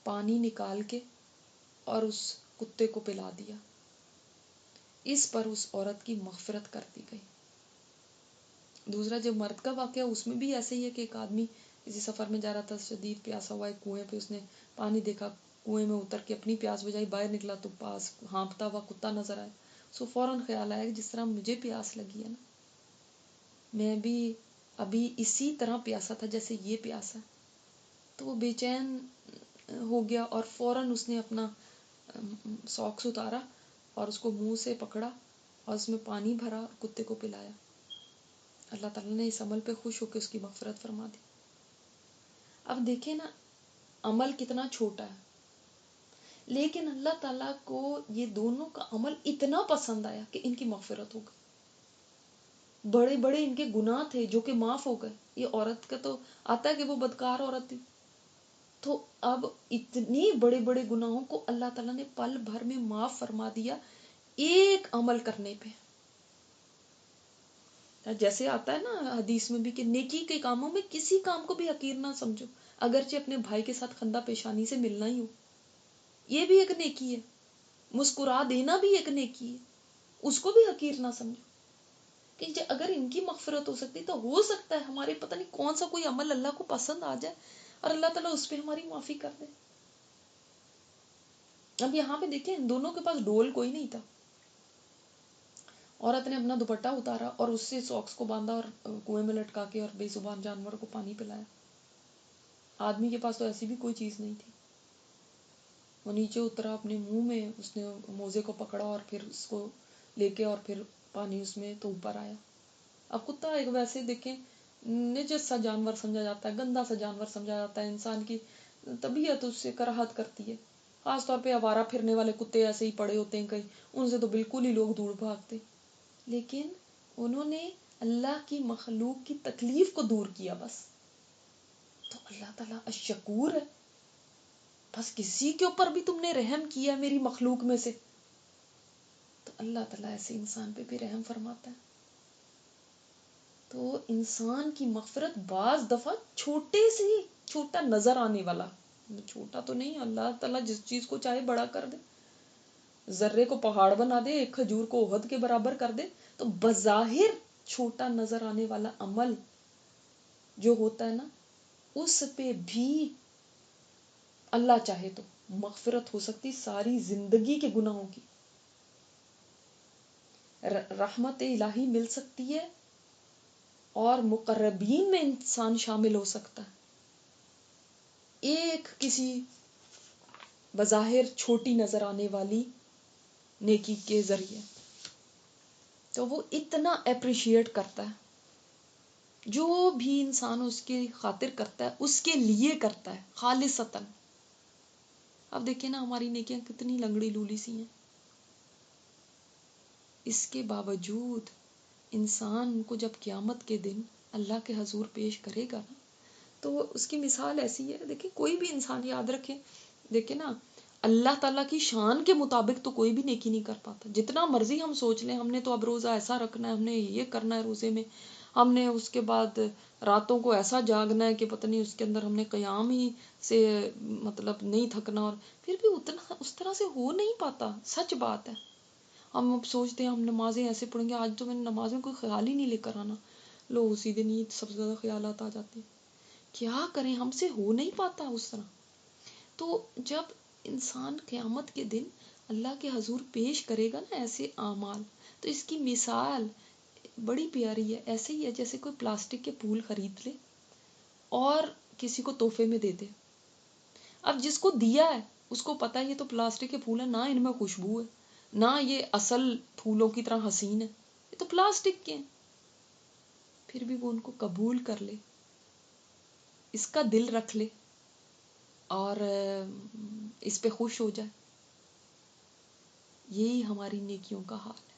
پانی نکال کے اور اس کتے کو پلا دیا. اس پر اس عورت کی مغفرت کر دی گئی. دوسرا جو مرد کا واقعہ، اس میں بھی ایسے ہی ہے کہ ایک آدمی کسی سفر میں جا رہا تھا، شدید پیاسا ہوا، ایک کنویں پہ اس نے پانی دیکھا، کنویں میں اتر کے اپنی پیاس بجائی، باہر نکلا تو پاس ہانپتا ہوا کتا نظر آیا. سو فوراً خیال آیا کہ جس طرح مجھے پیاس لگی ہے نا، میں بھی ابھی اسی طرح پیاسا تھا جیسے یہ پیاسا. تو وہ بے چین ہو گیا اور فوراً اس نے اپنا ساکس اتارا اور اس کو منہ سے پکڑا اور اس میں پانی بھرا اور کتے کو پلایا. اللہ تعالیٰ نے اس عمل پہ خوش ہو کے اس کی مغفرت فرما دی. اب دیکھیں نا، عمل کتنا چھوٹا ہے، لیکن اللہ تعالیٰ کو یہ دونوں کا عمل اتنا پسند آیا کہ ان کی مغفرت ہو گئی. بڑے بڑے ان کے گناہ تھے جو کہ معاف ہو گئے. یہ عورت کا تو آتا ہے کہ وہ بدکار عورت تھی، تو اب اتنی بڑے بڑے گناہوں کو اللہ تعالیٰ نے پل بھر میں معاف فرما دیا ایک عمل کرنے پہ. جیسے آتا ہے نا حدیث میں بھی کہ نیکی کے کاموں میں کسی کام کو بھی حقیر نہ سمجھو، اگرچہ اپنے بھائی کے ساتھ خندہ پیشانی سے ملنا ہی ہو. یہ بھی ایک نیکی ہے. مسکرا دینا بھی ایک نیکی ہے، اس کو بھی حقیر نہ سمجھو. کہ اگر ان کی مغفرت ہو سکتی تو ہو سکتا ہے ہمارے پتہ نہیں کون سا کوئی عمل اللہ کو پسند آ جائے اور اللہ تعالیٰ اس پہ ہماری معافی کر دے. اب یہاں پہ دیکھیں دونوں کے پاس ڈول کوئی نہیں تھا. عورت نے اپنا دوپٹہ اتارا اور اس سے ساکس کو باندھا اور کنویں میں لٹکا کے اور بے زبان جانور کو پانی پلایا. آدمی کے پاس تو ایسی بھی کوئی چیز نہیں تھی. وہ نیچے اترا، اپنے منہ میں اس نے موزے کو پکڑا اور پھر اس کو لے کے اور پھر پانی اس میں تو اوپر آیا. اب کتا ایک ویسے دیکھیں نجس سا جانور سمجھا جاتا ہے، گندا سا جانور سمجھا جاتا ہے. انسان کی طبیعت اس سے کراہت کرتی ہے. خاص طور پہ آوارہ پھرنے والے کتے ایسے ہی پڑے ہوتے ہیں کہیں، ان سے تو بالکل ہی لوگ دور بھاگتے. لیکن انہوں نے اللہ کی مخلوق کی تکلیف کو دور کیا بس. تو اللہ تعالیٰ الشکور ہے. بس کسی کے اوپر بھی تم نے رحم کیا میری مخلوق میں سے، تو اللہ تعالیٰ ایسے انسان پہ بھی رحم فرماتا ہے. تو انسان کی مغفرت بعض دفعہ چھوٹے سے ہی چھوٹا نظر آنے والا، چھوٹا تو نہیں، اللہ تعالیٰ جس چیز کو چاہے بڑا کر دے. ذرے کو پہاڑ بنا دے، ایک کھجور کو احد کے برابر کر دے. تو بظاہر چھوٹا نظر آنے والا عمل جو ہوتا ہے نا، اس پہ بھی اللہ چاہے تو مغفرت ہو سکتی ساری زندگی کے گناہوں کی. رحمت الہی مل سکتی ہے اور مقربین میں انسان شامل ہو سکتا ہے ایک کسی بظاہر چھوٹی نظر آنے والی نیکی کے ذریعے. تو وہ اتنا اپریشیٹ کرتا ہے، جو بھی انسان اس کی خاطر کرتا ہے اس کے لیے کرتا ہے خالصتاً. اب دیکھیں نا ہماری نیکیاں کتنی لنگڑی لولی سی ہیں، اس کے باوجود انسان کو جب قیامت کے دن اللہ کے حضور پیش کرے گا نا، تو اس کی مثال ایسی ہے. دیکھیں کوئی بھی انسان، یاد رکھیں، دیکھیں نا اللہ تعالیٰ کی شان کے مطابق تو کوئی بھی نیکی نہیں کر پاتا. جتنا مرضی ہم سوچ لیں ہم نے تو اب روزہ ایسا رکھنا ہے، ہم نے یہ کرنا ہے روزے میں، ہم نے اس کے بعد راتوں کو ایسا جاگنا ہے کہ پتہ نہیں اس کے اندر ہم نے قیام ہی سے مطلب نہیں تھکنا، اور پھر بھی اتنا اس طرح سے ہو نہیں پاتا. سچ بات ہے. ہم اب سوچتے ہیں ہم نمازیں ایسے پڑھیں گے، آج تو میں نے نماز میں کوئی خیال ہی نہیں لے کر آنا، لو اسی دن ہی سب سے زیادہ خیالات آ جاتے ہیں. کیا کریں، ہم سے ہو نہیں پاتا اس طرح. تو جب انسان قیامت کے دن اللہ کے حضور پیش کرے گا نا ایسے اعمال، تو اس کی مثال بڑی پیاری ہے. ایسے ہی ہے جیسے کوئی پلاسٹک کے پھول خرید لے اور کسی کو تحفے میں دے دے. اب جس کو دیا ہے اس کو پتا ہے یہ تو پلاسٹک کے پھول ہے، نہ ان میں خوشبو ہے، نہ یہ اصل پھولوں کی طرح حسین ہے، یہ تو پلاسٹک کے ہیں. پھر بھی وہ ان کو قبول کر لے، اس کا دل رکھ لے اور اس پہ خوش ہو جائے. یہی ہماری نیکیوں کا حال ہے.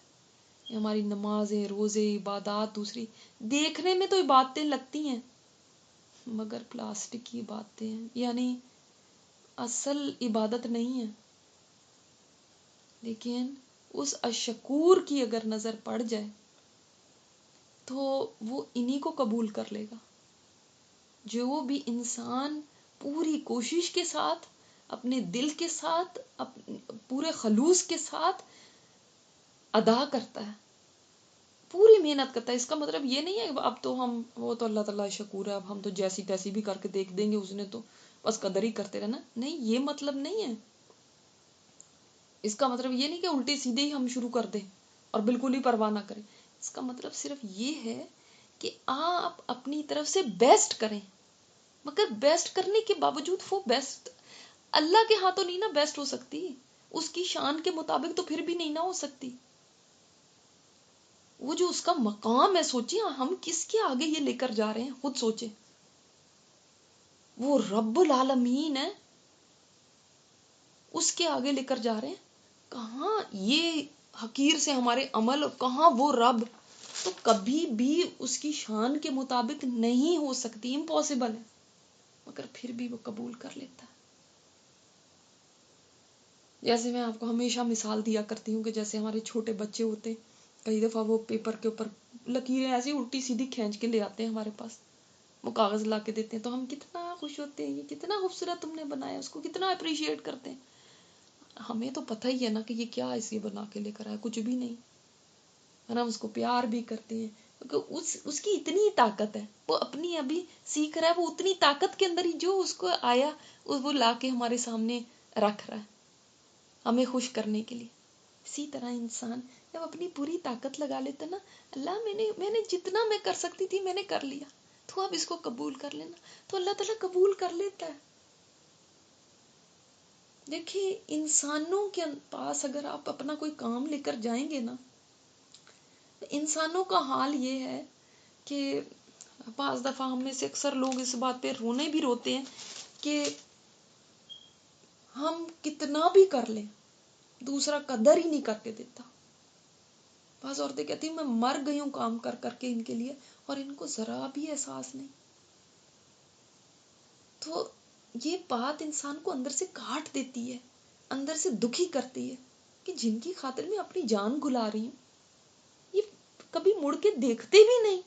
یہ ہماری نمازیں، روزے، عبادات دوسری دیکھنے میں تو عبادتیں لگتی ہیں مگر پلاسٹک کی باتیں ہیں، یعنی اصل عبادت نہیں ہے. لیکن اس اشکور کی اگر نظر پڑ جائے تو وہ انہی کو قبول کر لے گا. جو بھی انسان پوری کوشش کے ساتھ، اپنے دل کے ساتھ، پورے خلوص کے ساتھ ادا کرتا ہے، پوری محنت کرتا ہے. اس کا مطلب یہ نہیں ہے اب تو ہم، وہ تو اللہ تعالیٰ شکور ہے، اب ہم تو جیسی تیسی بھی کر کے دیکھ دیں گے، اس نے تو بس قدر ہی کرتے رہنا. نہیں، یہ مطلب نہیں ہے. اس کا مطلب یہ نہیں کہ الٹی سیدھے ہی ہم شروع کر دیں اور بالکل ہی پرواہ نہ کریں. اس کا مطلب صرف یہ ہے کہ آپ اپنی طرف سے بیسٹ کریں، مگر بیسٹ کرنے کے باوجود وہ بیسٹ اللہ کے ہاتھوں نہیں نا بیسٹ ہو سکتی، اس کی شان کے مطابق تو پھر بھی نہیں نہ ہو سکتی. وہ جو اس کا مقام ہے، سوچیں ہم کس کے آگے یہ لے کر جا رہے ہیں، خود سوچیں. وہ رب العالمین ہے، اس کے آگے لے کر جا رہے ہیں. کہاں یہ حقیر سے ہمارے عمل اور کہاں وہ رب، تو کبھی بھی اس کی شان کے مطابق نہیں ہو سکتی، امپاسبل ہے، مگر پھر بھی وہ قبول کر لیتا ہے. جیسے میں آپ کو ہمیشہ مثال دیا کرتی ہوں کہ جیسے ہمارے چھوٹے بچے ہوتے ہیں، کئی دفعہ وہ پیپر کے اوپر لکیریں ایسی الٹی سیدھی کھینچ کے لے آتے ہیں ہمارے پاس، وہ کاغذ لا کے دیتے ہیں تو ہم کتنا خوش ہوتے ہیں، یہ کتنا خوبصورت تم نے بنایا، اس کو کتنا اپریشیٹ کرتے ہیں. ہمیں تو پتہ ہی ہے نا کہ یہ کیا ایسی بنا کے لے کر آیا، کچھ بھی نہیں. ہم اس کو پیار بھی کرتے ہیں کیونکہ اس کی اتنی طاقت ہے، وہ اپنی ابھی سیکھ رہا ہے، وہ اتنی طاقت کے اندر ہی جو اس کو آیا وہ لا کے ہمارے سامنے رکھ رہا ہے ہمیں خوش کرنے کے لیے. اسی طرح انسان جب اپنی پوری طاقت لگا لیتا نا، اللہ میں نے جتنا میں کر سکتی تھی میں نے کر لیا، تو اب اس کو قبول کر لینا، تو اللہ تعالیٰ قبول کر لیتا ہے. دیکھیے انسانوں کے پاس اگر آپ اپنا کوئی کام لے کر جائیں گے نا، انسانوں کا حال یہ ہے کہ بعض دفعہ ہم میں سے اکثر لوگ اس بات پہ رونے بھی روتے ہیں کہ ہم کتنا بھی کر لیں دوسرا قدر ہی نہیں کر کے دیتا. بعض عورتیں کہتی ہیں میں مر گئی ہوں کام کر کر کے ان کے لیے، اور ان کو ذرا بھی احساس نہیں. تو یہ بات انسان کو اندر سے کاٹ دیتی ہے، اندر سے دکھی کرتی ہے کہ جن کی خاطر میں اپنی جان گلا رہی ہوں، یہ کبھی مڑ کے دیکھتے بھی نہیں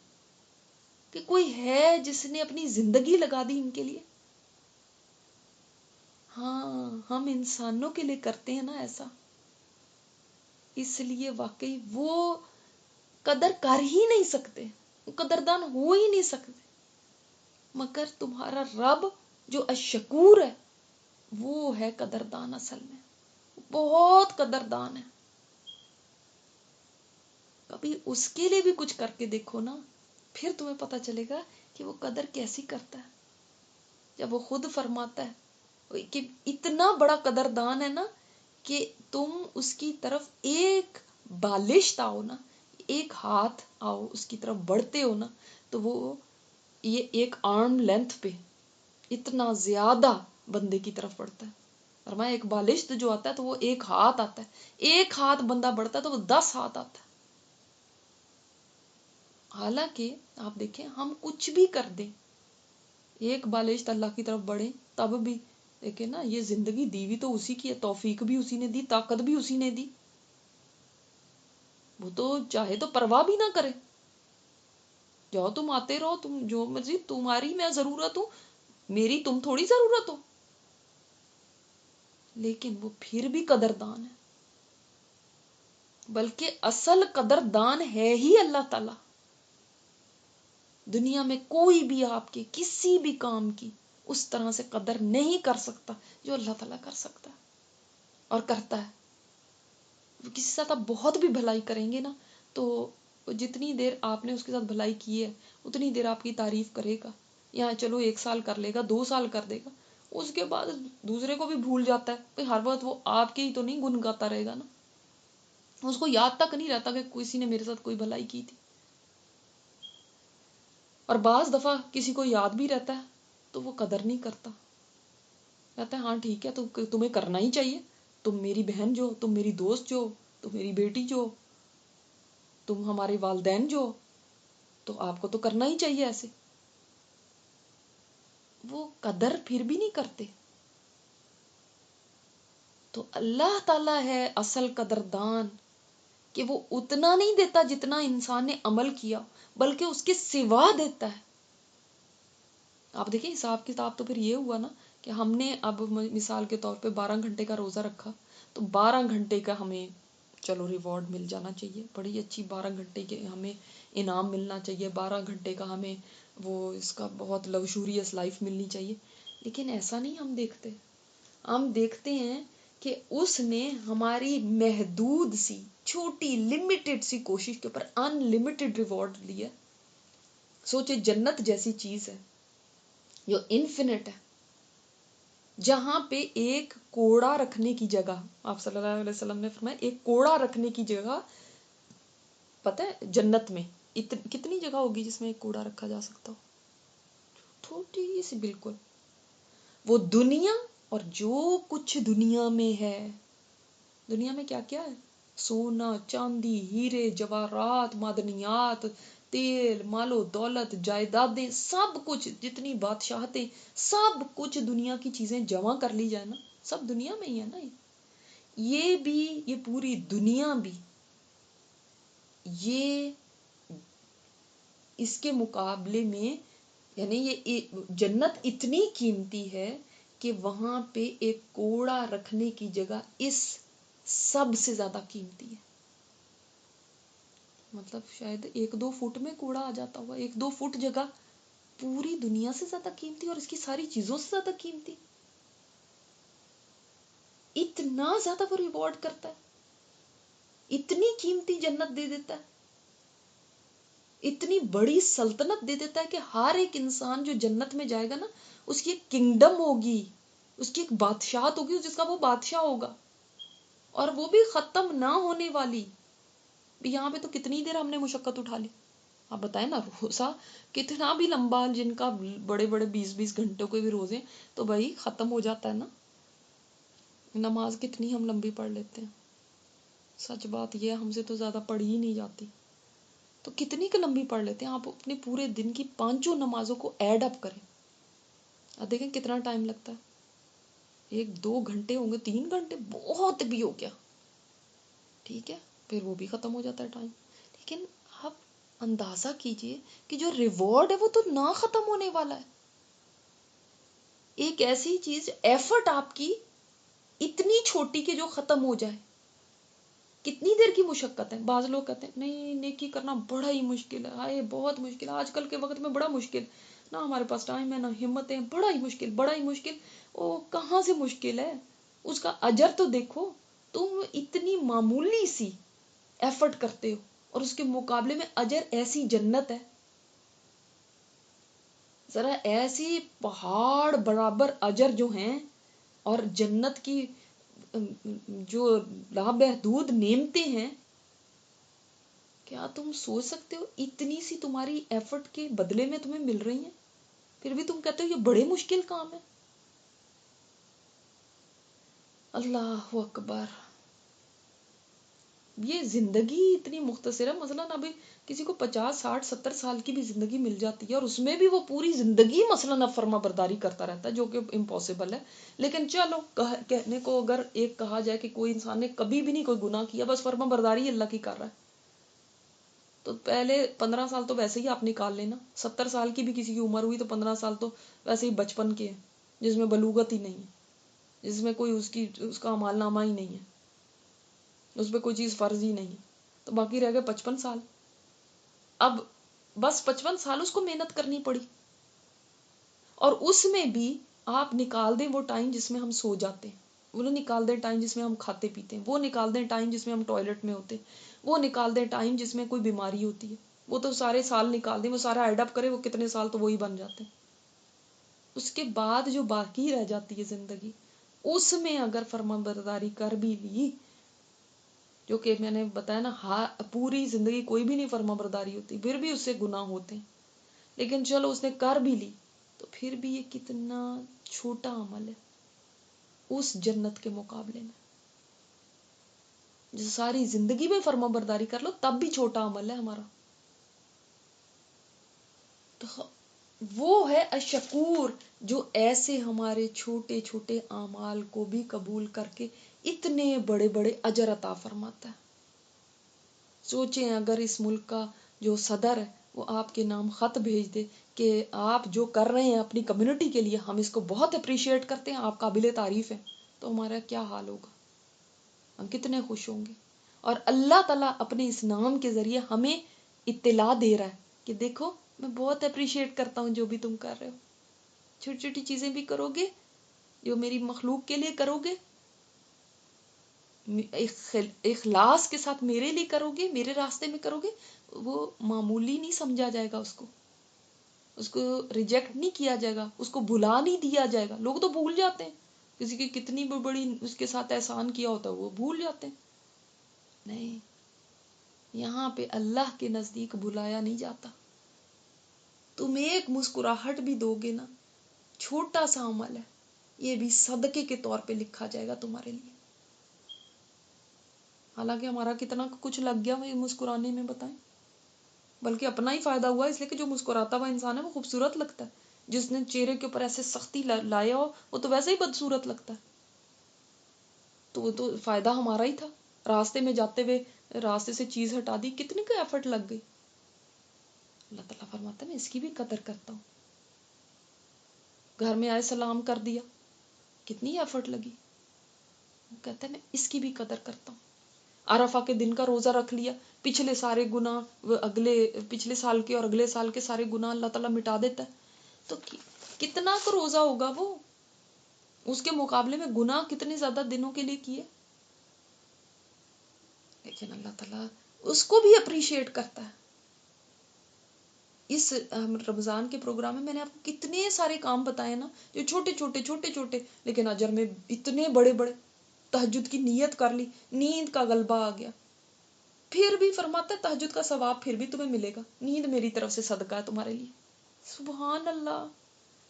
کہ کوئی ہے جس نے اپنی زندگی لگا دی ان کے لیے. ہاں ہم انسانوں کے لیے کرتے ہیں نا ایسا، اس لیے واقعی وہ قدر کر ہی نہیں سکتے، قدردان ہو ہی نہیں سکتے. مگر تمہارا رب جو الشکور ہے وہ ہے قدردان، اصل میں بہت قدردان ہے. کبھی اس کے لیے بھی کچھ کر کے دیکھو نا، پھر تمہیں پتہ چلے گا کہ وہ قدر کیسی کرتا ہے. جب وہ خود فرماتا ہے کہ اتنا بڑا قدردان ہے نا کہ تم اس کی طرف ایک بالشت آؤ نا، ایک ہاتھ آؤ اس کی طرف بڑھتے ہو نا، تو وہ یہ ایک آرم لینتھ پہ اتنا زیادہ بندے کی طرف بڑھتا ہے. فرمایا ایک بالشت جو آتا ہے تو وہ ایک ہاتھ آتا ہے، ایک ہاتھ بندہ بڑھتا ہے تو وہ 10 ہاتھ آتا ہے. حالانکہ آپ دیکھیں ہم کچھ بھی کر دیں، ایک بالشت اللہ کی طرف بڑھیں، تب بھی دیکھیں نا یہ زندگی دی بھی تو اسی کی ہے، توفیق بھی اسی نے دی، طاقت بھی اسی نے دی. وہ تو چاہے تو پرواہ بھی نہ کرے، جاؤ تم آتے رہو، تم جو مرضی، تمہاری میں ضرورت ہوں، میری تم تھوڑی ضرورت ہو. لیکن وہ پھر بھی قدردان ہے، بلکہ اصل قدردان ہے ہی اللہ تعالی. دنیا میں کوئی بھی آپ کے کسی بھی کام کی اس طرح سے قدر نہیں کر سکتا جو اللہ تعالیٰ کر سکتا ہے. اور کرتا ہے. کسی کے ساتھ آپ بہت بھی بھلائی کریں گے نا تو جتنی دیر آپ نے اس کے ساتھ بھلائی کی ہے اتنی دیر آپ کی تعریف کرے گا. یا چلو 1 سال کر لے گا، 2 سال کر دے گا، اس کے بعد دوسرے کو بھی بھول جاتا ہے. بھائی ہر وقت وہ آپ کے ہی تو نہیں گن گاتا رہے گا نا. اس کو یاد تک نہیں رہتا کہ کسی نے میرے ساتھ کوئی بھلائی کی تھی. اور بعض دفعہ کسی کو یاد بھی رہتا ہے تو وہ قدر نہیں کرتا. کہتا ہے ہاں ٹھیک ہے تو تمہیں کرنا ہی چاہیے، تم میری بہن جو، تم میری دوست جو، تم میری بیٹی جو، تم ہمارے والدین جو، تو آپ کو تو کرنا ہی چاہیے ایسے. وہ قدر پھر بھی نہیں کرتے. تو اللہ تعالیٰ ہے اصل قدردان کہ وہ اتنا نہیں دیتا جتنا انسان نے عمل کیا، بلکہ اس کے سوا دیتا ہے. آپ دیکھیں حساب کتاب تو پھر یہ ہوا نا کہ ہم نے اب مثال کے طور پہ 12 گھنٹے کا روزہ رکھا تو 12 گھنٹے کا ہمیں چلو ریوارڈ مل جانا چاہیے، بڑی اچھی 12 گھنٹے کے ہمیں انعام ملنا چاہیے، 12 گھنٹے کا ہمیں وہ اس کا بہت لگژوریس لائف ملنی چاہیے. لیکن ایسا نہیں ہم دیکھتے. ہم دیکھتے ہیں کہ اس نے ہماری محدود سی چھوٹی لمیٹڈ سی کوشش کے اوپر ان لمیٹڈ ریوارڈ لیا. سوچے جنت جیسی چیز ہے جو انفینٹ ہے، جہاں پہ ایک کوڑا رکھنے کی جگہ، آپ صلی اللہ علیہ وسلم نے فرمایا ایک کوڑا رکھنے کی جگہ، پتہ ہے جنت میں کتنی جگہ ہوگی جس میں ایک کوڑا رکھا جا سکتا ہو؟ تھوڑی سی بالکل. وہ دنیا اور جو کچھ دنیا میں ہے، دنیا میں کیا کیا ہے؟ سونا، چاندی، ہیرے، جواہرات، معدنیات، تیل، مال و دولت، جائیدادیں، سب کچھ، جتنی بادشاہتیں، سب کچھ دنیا کی چیزیں جمع کر لی جائے نا، سب دنیا میں ہی ہے نا. یہ بھی، یہ پوری دنیا بھی، یہ اس کے مقابلے میں، یعنی یہ جنت اتنی قیمتی ہے کہ وہاں پہ ایک کوڑا رکھنے کی جگہ اس سب سے زیادہ قیمتی ہے. مطلب شاید 1-2 فٹ میں کوڑا آ جاتا ہوا، 1-2 فٹ جگہ پوری دنیا سے زیادہ قیمتی اور اس کی ساری چیزوں سے زیادہ قیمتی. اتنا زیادہ وہ ریوارڈ کرتا ہے، اتنی قیمتی جنت دے دیتا ہے، اتنی بڑی سلطنت دے دیتا ہے کہ ہر ایک انسان جو جنت میں جائے گا نا اس کی ایک کنگڈم ہوگی، اس کی ایک بادشاہت ہوگی جس کا وہ بادشاہ ہوگا، اور وہ بھی ختم نہ ہونے والی. یہاں پہ تو کتنی دیر ہم نے مشقت اٹھا لی. آپ بتائیں نا، روزہ کتنا بھی لمبا، جن کا بڑے بڑے 20-20 گھنٹوں کے بھی روزے تو بھائی ختم ہو جاتا ہے نا. نماز کتنی ہم لمبی پڑھ لیتے ہیں، سچ بات یہ ہم سے تو زیادہ پڑھی ہی نہیں جاتی، تو کتنی کی لمبی پڑھ لیتے ہیں. آپ اپنے پورے دن کی 5 نمازوں کو ایڈ اپ کریں، آپ دیکھیں کتنا ٹائم لگتا ہے. 1-2 گھنٹے ہوں گے، 3 گھنٹے بہت بھی ہو گیا، ٹھیک ہے، پھر وہ بھی ختم ہو جاتا ہے ٹائم. لیکن آپ اندازہ کیجئے کہ جو ریوارڈ ہے وہ تو نہ ختم ہونے والا ہے. ایک ایسی چیز، ایفرٹ آپ کی اتنی چھوٹی کہ جو ختم ہو جائے، کتنی دیر کی مشقت ہے. بعض لوگ کہتے ہیں نہیں نیکی کرنا بڑا ہی مشکل ہے، ہائے بہت مشکل ہے، آج کل کے وقت میں بڑا مشکل، نہ ہمارے پاس ٹائم ہے نہ ہمت ہے، بڑا ہی مشکل، بڑا ہی مشکل. او کہاں سے مشکل ہے؟ اس کا اجر تو دیکھو. تم اتنی معمولی سی ایفرٹ کرتے ہو اور اس کے مقابلے میں اجر ایسی جنت ہے، ذرا ایسی پہاڑ برابر اجر جو ہیں، اور جنت کی جو لامحدود نعمتیں ہیں. کیا تم سوچ سکتے ہو اتنی سی تمہاری ایفرٹ کے بدلے میں تمہیں مل رہی ہیں، پھر بھی تم کہتے ہو یہ بڑے مشکل کام ہے. اللہ اکبر. یہ زندگی اتنی مختصر ہے. مثلا ابھی کسی کو 50-60-70 سال کی بھی زندگی مل جاتی ہے اور اس میں بھی وہ پوری زندگی مثلا فرما برداری کرتا رہتا ہے، جو کہ امپاسبل ہے. لیکن چلو کہنے کو اگر ایک کہا جائے کہ کوئی انسان نے کبھی بھی نہیں کوئی گناہ کیا، بس فرما برداری اللہ کی کر رہا ہے، تو پہلے 15 سال تو ویسے ہی آپ نکال لینا. 70 سال کی بھی کسی کی عمر ہوئی تو 15 سال تو ویسے ہی بچپن کے ہیں، جس میں بلوغت ہی نہیں ہے، جس میں کوئی اس کا اعمال نامہ ہی نہیں ہے، اس پہ کوئی چیز فرض ہی نہیں ہے، تو باقی رہ گئے 55 سال. اب بس 55 سال اس کو محنت کرنی پڑی، اور اس میں بھی آپ نکال دیں وہ ٹائم جس میں ہم سو جاتے ہیں، وہ نکال دیں ٹائم جس میں ہم کھاتے پیتے ہیں، وہ نکال دیں ٹائم جس میں ہم ٹوائلٹ میں ہوتے ہیں، وہ نکال دیں ٹائم جس میں کوئی بیماری ہوتی ہے، وہ تو سارے سال نکال دیں، وہ سارا ایڈ اپ کرے وہ کتنے سال تو وہی بن جاتے ہیں. اس کے بعد جو باقی رہ جاتی ہے زندگی، اس میں اگر فرما برداری کر بھی لی، جو کہ میں نے بتایا نا، پوری زندگی کوئی بھی نہیں فرما برداری ہوتی، پھر بھی اس سے گناہ ہوتے ہیں، لیکن چلو اس نے کر بھی لی تو پھر بھی یہ کتنا چھوٹا عمل ہے اس جنت کے مقابلے میں. جو ساری زندگی میں فرما برداری کر لو تب بھی چھوٹا عمل ہے ہمارا. تو وہ ہے الشکور، جو ایسے ہمارے چھوٹے چھوٹے اعمال کو بھی قبول کر کے اتنے بڑے بڑے اجر عطا فرماتا ہے. سوچیں اگر اس ملک کا جو صدر ہے وہ آپ کے نام خط بھیج دے کہ آپ جو کر رہے ہیں اپنی کمیونٹی کے لیے، ہم اس کو بہت اپریشیٹ کرتے ہیں، آپ قابل تعریف ہیں، تو ہمارا کیا حال ہوگا، ہم کتنے خوش ہوں گے. اور اللہ تعالیٰ اپنے اس نام کے ذریعے ہمیں اطلاع دے رہا ہے کہ دیکھو میں بہت اپریشیٹ کرتا ہوں جو بھی تم کر رہے ہو، چھوٹی چھوٹی چیزیں بھی کرو گے جو میری مخلوق کے لیے کرو گے، اخلاص کے ساتھ میرے لیے کرو گے، میرے راستے میں کرو گے، وہ معمولی نہیں سمجھا جائے گا، اس کو ریجیکٹ نہیں کیا جائے گا، اس کو بھلا نہیں دیا جائے گا. لوگ تو بھول جاتے ہیں، کسی کی کتنی بڑی اس کے ساتھ احسان کیا ہوتا ہے وہ بھول جاتے ہیں. نہیں، یہاں پہ اللہ کے نزدیک بھلایا نہیں جاتا. تم ایک مسکراہٹ بھی دو گے نا، چھوٹا سا عمل ہے، یہ بھی صدقے کے طور پہ لکھا جائے گا تمہارے لیے. حالانکہ ہمارا کتنا کچھ لگ گیا وہ مسکرانے میں، بتائیں. بلکہ اپنا ہی فائدہ ہوا، اس لیے کہ جو مسکراتا ہوا انسان ہے وہ خوبصورت لگتا ہے، جس نے چہرے کے اوپر ایسے سختی لایا ہو وہ تو ویسے ہی بدصورت لگتا ہے. تو وہ تو فائدہ ہمارا ہی تھا. راستے میں جاتے ہوئے راستے سے چیز ہٹا دی، کتنی کوئی ایفرٹ لگ گئی. اللہ تعالیٰ فرماتا ہے میں اس کی بھی قدر کرتا ہوں. گھر میں آئے سلام کر دیا، کتنی ایفرٹ لگی. وہ کہتا ہے میں اس کی بھی قدر کرتا ہوں. عرفہ کے دن کا روزہ رکھ لیا، پچھلے سارے گناہ، پچھلے سال کے اور اگلے سال کے سارے گناہ اللہ تعالیٰ مٹا دیتا ہے. تو کتنا کو روزہ ہوگا وہ، اس کے مقابلے میں گناہ کتنے زیادہ دنوں کے لیے کیے. لیکن اللہ تعالیٰ اس کو بھی اپریشیٹ کرتا ہے. اس رمضان کے پروگرام میں نے آپ کو کتنے سارے کام بتائے نا، جو چھوٹے چھوٹے لیکن اجر میں اتنے بڑے بڑے. تہجد کی نیت کر لی، نیند کا غلبہ آ گیا، پھر بھی فرماتا ہے تہجد کا ثواب پھر بھی تمہیں ملے گا، نیند میری طرف سے صدقہ ہے تمہارے لیے. سبحان اللہ.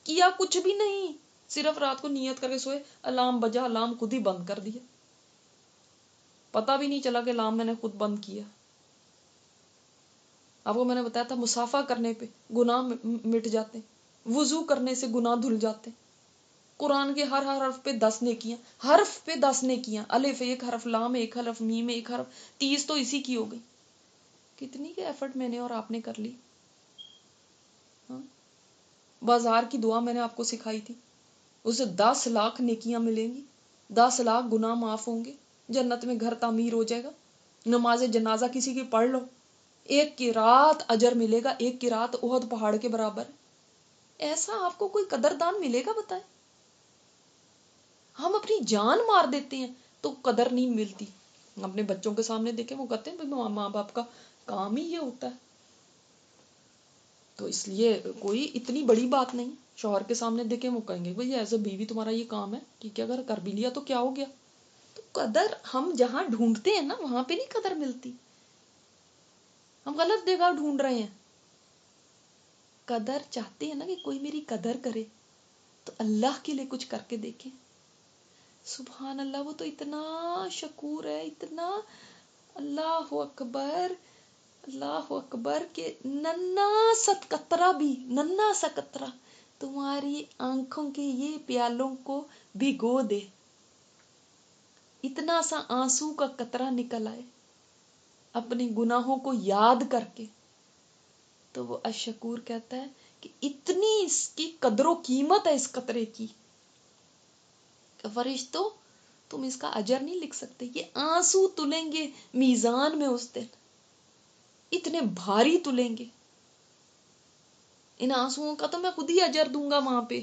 کیا کچھ بھی نہیں، صرف رات کو نیت کر کے سوئے، الارم بجا، الارم خود ہی بند کر دیا، پتہ بھی نہیں چلا کہ الارم میں نے خود بند کیا. آپ کو میں نے بتایا تھا مسافہ کرنے پہ گناہ مٹ جاتے، وضو کرنے سے گناہ دھل جاتے. قرآن کے ہر حرف پہ 10 نیکیاں، حرف پہ 10 نیکیاں، الف ایک حرف، لام ایک حرف، میم ایک حرف، 30 تو اسی کی ہو گئی. کتنی کے ایفرٹ میں نے اور آپ نے کر لی. ہاں؟ بازار کی دعا میں نے آپ کو سکھائی تھی، اسے 10 لاکھ نیکیاں ملیں گی، 10 لاکھ گناہ معاف ہوں گے، جنت میں گھر تعمیر ہو جائے گا. نماز جنازہ کسی کی پڑھ لو، ایک کی رات اجر ملے گا، ایک کی رات احد پہاڑ کے برابر. ایسا آپ کو کوئی قدردان ملے گا بتائیں. ہم اپنی جان مار دیتے ہیں تو قدر نہیں ملتی. اپنے بچوں کے سامنے دیکھیں، وہ کہتے ہیں ماں باپ کا کام ہی یہ ہوتا ہے. تو اس لیے کوئی اتنی بڑی بات نہیں. شوہر کے سامنے دیکھیں وہ کہیں گے بھئی ایز اے بیوی تمہارا یہ کام ہے، ٹھیک ہے، اگر کر بھی لیا تو کیا ہو گیا. تو قدر ہم جہاں ڈھونڈتے ہیں نا وہاں پہ نہیں قدر ملتی، ہم غلط جگہ ڈھونڈ رہے ہیں. قدر چاہتے ہیں نا کہ کوئی میری قدر کرے، تو اللہ کے لیے کچھ کر کے دیکھیں. سبحان اللہ، وہ تو اتنا شکور ہے، اتنا. اللہ اکبر، اللہ اکبر، کہ ننا ست قطرہ بھی، ننا سا قطرہ تمہاری آنکھوں کے یہ پیالوں کو بھگو دے، اتنا سا آنسو کا قطرہ نکل آئے اپنے گناہوں کو یاد کر کے، تو وہ الشکور کہتا ہے کہ اتنی اس کی قدر و قیمت ہے اس قطرے کی کہ فرشتوں تم اس کا اجر نہیں لکھ سکتے. یہ آنسو تلیں گے میزان میں اس دن، اتنے بھاری تلیں گے. ان آنسوؤں کا تو میں خود ہی اجر دوں گا وہاں پہ.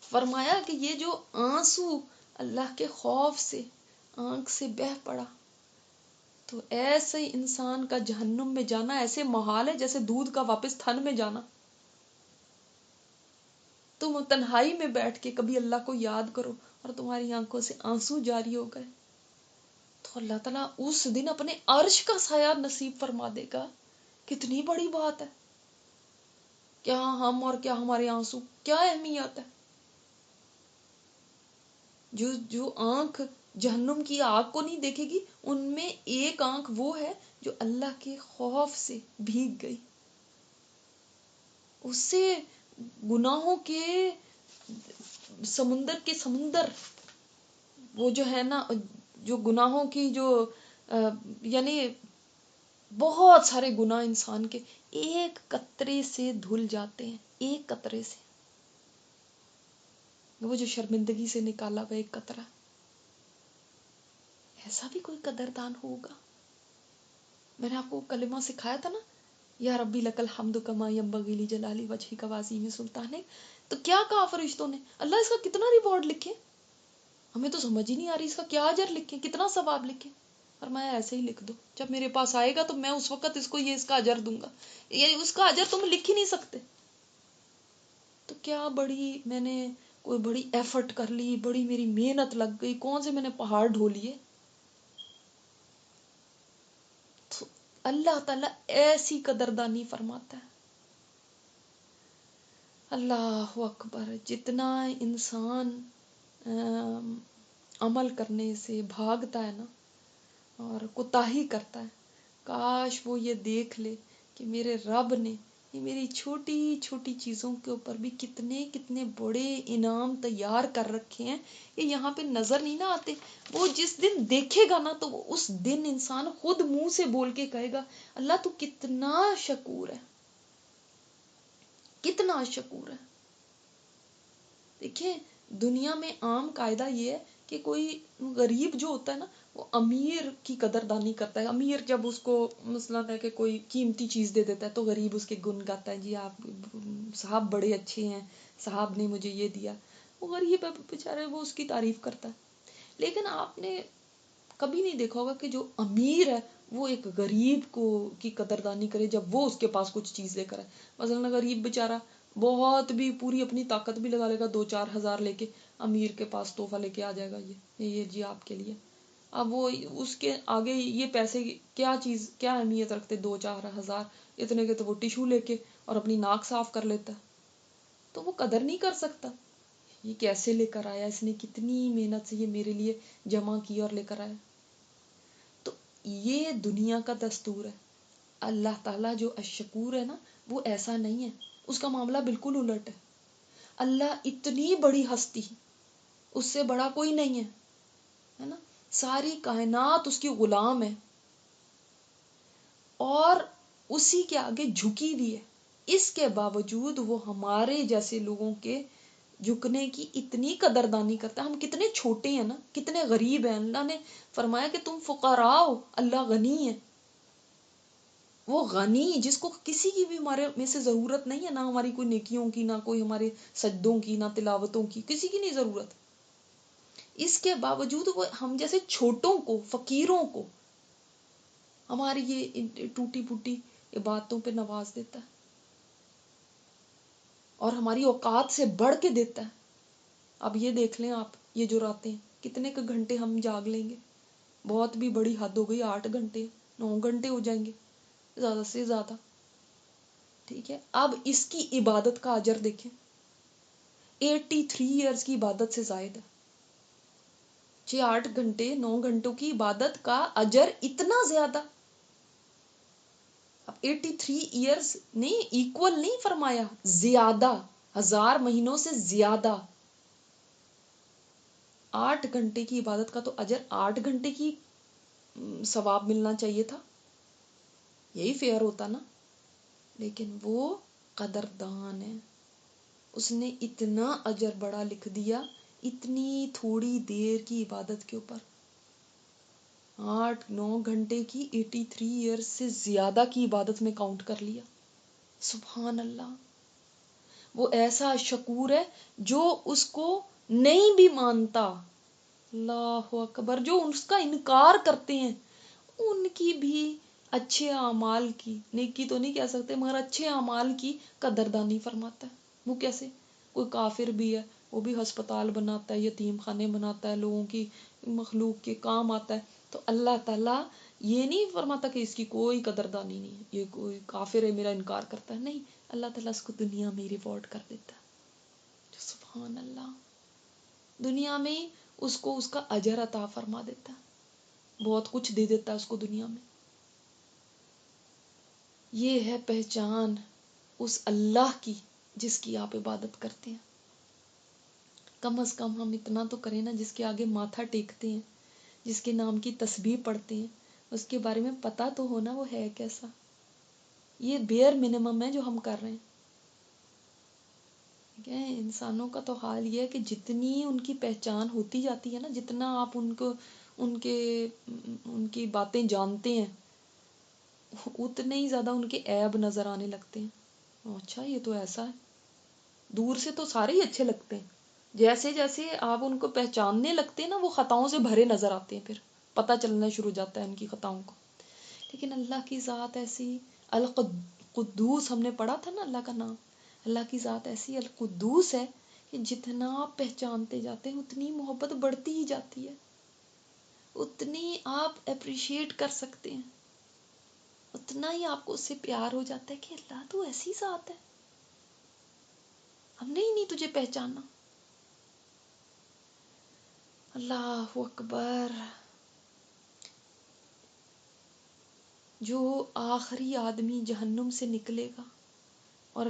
فرمایا کہ یہ جو آنسو اللہ کے خوف سے آنکھ سے بہہ پڑا، تو ایسے انسان کا جہنم میں جانا ایسے محال ہے جیسے دودھ کا واپس تھن میں جانا. تم تنہائی میں بیٹھ کے کبھی اللہ کو یاد کرو اور تمہاری آنکھوں سے آنسو جاری ہو گئے، تو اللہ تعالیٰ اس دن اپنے عرش کا سایہ نصیب فرما دے گا. کتنی بڑی بات ہے. کیا ہم اور کیا ہمارے آنسو، کیا اہمیت ہے. جو آنکھ جہنم کی آگ کو نہیں دیکھے گی، ان میں ایک آنکھ وہ ہے جو اللہ کے خوف سے بھیگ گئی. اس سے گناہوں کے سمندر وہ جو ہے نا، جو گناہوں کی جو یعنی بہت سارے گناہ انسان کے ایک قطرے سے دھل جاتے ہیں. ایک قطرے سے، وہ جو شرمندگی سے نکالا ہوا ایک قطرہ. ایسا بھی کوئی قدردان ہوگا؟ میں نے آپ کو کلمہ سکھایا تھا نا، یا ربی لک الحمد کما ینبغی لجلال وجہک وعظیم سلطانک. تو کیا کہا فرشتوں نے؟ اللہ اس کا کتنا ریوارڈ لکھے؟ ہمیں تو سمجھ ہی نہیں آ رہی اس کا کیا اجر لکھیں، کتنا ثواب لکھیں. اور میں ایسے ہی لکھ دو، جب میرے پاس آئے گا تو میں اس وقت اس کو یہ اس کا اجر دوں گا. یعنی اس کا اجر تم لکھ ہی نہیں سکتے. تو کیا بڑی میں نے کوئی بڑی ایفرٹ کر لی، بڑی میری محنت لگ گئی، کون سے میں نے پہاڑ ڈھو لیے. تو اللہ تعالیٰ ایسی قدردانی فرماتا ہے. اللہ اکبر. جتنا انسان عمل کرنے سے بھاگتا ہے نا اور کوتاہی کرتا ہے، کاش وہ یہ دیکھ لے کہ میرے رب نے یہ میری چھوٹی چھوٹی چیزوں کے اوپر بھی کتنے کتنے بڑے انعام تیار کر رکھے ہیں. یہ یہاں پہ نظر نہیں نہ آتے. وہ جس دن دیکھے گا نا تو اس دن انسان خود منہ سے بول کے کہے گا اللہ تو کتنا شکور ہے، کتنا شکور ہے. دیکھیں دنیا میں عام قاعدہ یہ ہے کہ کوئی غریب جو ہوتا ہے نا وہ امیر کی قدردانی کرتا ہے. امیر جب اس کو مثلا ہے کہ کوئی قیمتی چیز دے دیتا ہے تو غریب اس کے گن گاتا ہے، جی آپ صاحب بڑے اچھے ہیں، صاحب نے مجھے یہ دیا. وہ غریب ہے بیچارے، وہ اس کی تعریف کرتا ہے. لیکن آپ نے کبھی نہیں دیکھا ہوگا کہ جو امیر ہے وہ ایک غریب کو کی قدردانی کرے جب وہ اس کے پاس کچھ چیز لے کر آئے. مثلا غریب بیچارہ بہت بھی پوری اپنی طاقت بھی لگا لے گا، 2-4 ہزار لے کے امیر کے پاس تحفہ لے کے آ جائے گا، یہ جی آپ کے لیے. اب وہ اس کے آگے یہ پیسے کیا چیز کیا اہمیت رکھتے، 2-4 ہزار اتنے کے تو وہ ٹیشو لے کے اور اپنی ناک صاف کر لیتا ہے. تو وہ قدر نہیں کر سکتا یہ کیسے لے کر آیا، اس نے کتنی محنت سے یہ میرے لیے جمع کیا اور لے کر آیا. تو یہ دنیا کا دستور ہے. اللہ تعالیٰ جو الشکور ہے نا وہ ایسا نہیں ہے، اس کا معاملہ بالکل الٹ ہے. اللہ اتنی بڑی ہستی، اس سے بڑا کوئی نہیں ہے نا. ساری کائنات اس کی غلام ہے اور اسی کے آگے جھکی ہوئی ہے. اس کے باوجود وہ ہمارے جیسے لوگوں کے جھکنے کی اتنی قدردانی کرتا ہے. ہم کتنے چھوٹے ہیں نا، کتنے غریب ہیں. اللہ نے فرمایا کہ تم فقراء ہو، اللہ غنی ہے. وہ غنی جس کو کسی کی بھی ہمارے میں سے ضرورت نہیں ہے، نہ ہماری کوئی نیکیوں کی، نہ کوئی ہمارے سجدوں کی، نہ تلاوتوں کی، کسی کی نہیں ضرورت. اس کے باوجود وہ ہم جیسے چھوٹوں کو، فقیروں کو ہماری یہ ٹوٹی پھوٹی عبادتوں پہ نواز دیتا ہے اور ہماری اوقات سے بڑھ کے دیتا ہے. اب یہ دیکھ لیں آپ، یہ جو راتیں کتنے کے گھنٹے ہم جاگ لیں گے. بہت بھی بڑی حد ہو گئی، 8 گھنٹے 9 گھنٹے ہو جائیں گے زیادہ سے زیادہ. ٹھیک ہے، اب اس کی عبادت کا اجر دیکھیں، 83 ایئرز کی عبادت سے زائد ہے. 8 گھنٹے 9 گھنٹوں کی عبادت کا اجر اتنا زیادہ. اب 83 ایئرز نہیں، ایکول نہیں فرمایا، زیادہ، 1000 مہینوں سے زیادہ. 8 گھنٹے کی عبادت کا تو اجر 8 گھنٹے کی ثواب ملنا چاہیے تھا، یہی فیئر ہوتا نا. لیکن وہ قدردان ہے، اس نے اتنا اجر بڑا لکھ دیا اتنی تھوڑی دیر کی عبادت کے اوپر. 8-9 گھنٹے کی 83 ایئرز سے زیادہ کی عبادت میں کاؤنٹ کر لیا. سبحان اللہ. وہ ایسا شکور ہے جو اس کو نہیں بھی مانتا. اللہ اکبر. جو اس کا انکار کرتے ہیں ان کی بھی اچھے اعمال کی، نیکی تو نہیں کہہ سکتے مگر اچھے اعمال کی قدردانی فرماتا ہے. وہ کیسے؟ کوئی کافر بھی ہے، وہ بھی ہسپتال بناتا ہے، یتیم خانے بناتا ہے، لوگوں کی مخلوق کے کام آتا ہے، تو اللہ تعالیٰ یہ نہیں فرماتا کہ اس کی کوئی قدردانی نہیں ہے، یہ کوئی کافر ہے میرا انکار کرتا ہے. نہیں، اللہ تعالیٰ اس کو دنیا میں ریوارڈ کر دیتا ہے. سبحان اللہ. دنیا میں اس کو اس کا اجر عطا فرما دیتا ہے، بہت کچھ دے دیتا ہے اس کو دنیا میں. یہ ہے پہچان اس اللہ کی جس کی آپ عبادت کرتے ہیں. کم از کم ہم اتنا تو کریں نا، جس کے آگے ماتھا ٹیکتے ہیں، جس کے نام کی تسبیح پڑھتے ہیں، اس کے بارے میں پتا تو ہونا وہ ہے کیسا. یہ بیئر منیمم ہے جو ہم کر رہے ہیں. انسانوں کا تو حال یہ ہے کہ جتنی ان کی پہچان ہوتی جاتی ہے نا، جتنا آپ ان کی باتیں جانتے ہیں، اتنے ہی زیادہ ان کے عیب نظر آنے لگتے ہیں. اچھا یہ تو ایسا ہے. دور سے تو سارے ہی اچھے لگتے ہیں، جیسے جیسے آپ ان کو پہچاننے لگتے ہیں نا، وہ خطاؤں سے بھرے نظر آتے ہیں، پھر پتہ چلنا شروع ہو جاتا ہے ان کی خطاؤں کو. لیکن اللہ کی ذات ایسی القدوس، ہم نے پڑھا تھا نا اللہ کا نام، اللہ کی ذات ایسی القدوس ہے کہ جتنا آپ پہچانتے جاتے ہیں اتنی محبت بڑھتی ہی جاتی ہے، اتنی آپ اپریشیٹ کر سکتے ہیں، اتنا ہی آپ کو اس سے پیار ہو جاتا ہے کہ اللہ تو ایسی ذات ہے، ہم نے ہی نہیں تجھے پہچانا. اللہ اکبر. جو آخری آدمی جہنم سے نکلے گا اور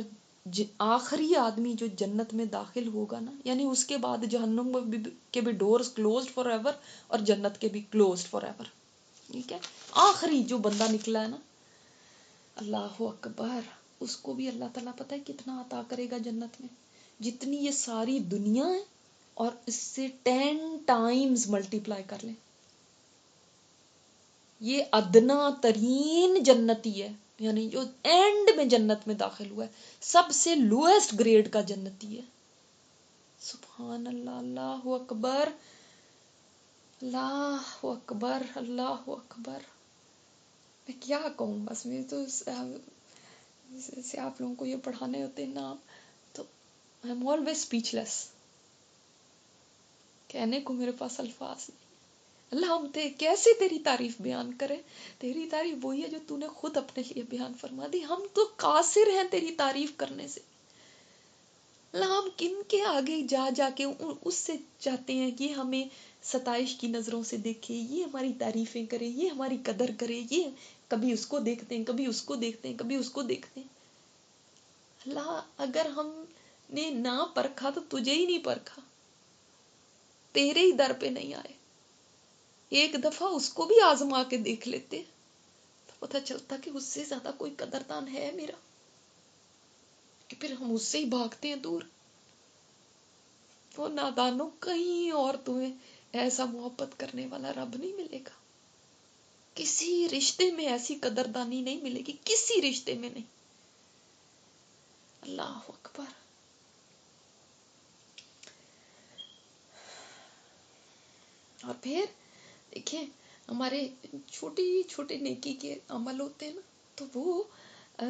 آخری آدمی جو جنت میں داخل ہوگا نا، یعنی اس کے بعد جہنم کے بھی ڈورز کلوزڈ فار ایور اور جنت کے بھی کلوزڈ فار ایور. ٹھیک ہے، آخری جو بندہ نکلا ہے نا، اللہ اکبر، اس کو بھی اللہ تعالیٰ پتہ ہے کتنا عطا کرے گا جنت میں، جتنی یہ ساری دنیا ہے اور اس سے 10 ٹائمز ملٹیپلائی کر لیں. یہ ادنا ترین جنتی ہے، یعنی جو اینڈ میں جنت میں داخل ہوا ہے، سب سے لوئسٹ گریڈ کا جنتی ہے. سبحان اللہ. اللہ اکبر. اللہ اکبر. اللہ اکبر. میں کیا کہوں، بس میں تو سے آپ لوگوں کو یہ پڑھانے ہوتے ہیں نام تو آئی ایم آلویز اسپیچ لیس. کہنے کو میرے پاس الفاظ نہیں. اللہ ہم کیسے تیری تعریف بیان کریں؟ تیری تعریف وہی ہے جو تو نے خود اپنے لیے بیان فرما دی. ہم تو قاصر ہیں تیری تعریف کرنے سے. اللہ ہم کن کے آگے جا جا کے اس سے چاہتے ہیں کہ ہمیں ستائش کی نظروں سے دیکھے، یہ ہماری تعریفیں کرے، یہ ہماری قدر کرے. یہ کبھی اس کو دیکھتے ہیں، کبھی اس کو دیکھتے ہیں، کبھی اس کو دیکھتے ہیں. اللہ اگر ہم نے نہ پرکھا تو تجھے ہی نہیں پرکھا، تیرے ہی در پہ نہیں آئے. ایک دفعہ اس کو بھی آزما کے دیکھ لیتے تو پتہ چلتا کہ اس سے زیادہ کوئی قدردان ہے میرا، کہ پھر ہم اس سے ہی بھاگتے ہیں دور. وہ نادانوں، کہیں اور تمہیں ایسا محبت کرنے والا رب نہیں ملے گا. کسی رشتے میں ایسی قدردانی نہیں ملے گی، کسی رشتے میں نہیں. اللہ اکبر. اور پھر دیکھیں ہمارے چھوٹی چھوٹے نیکی کے عمل ہوتے ہیں نا، تو وہ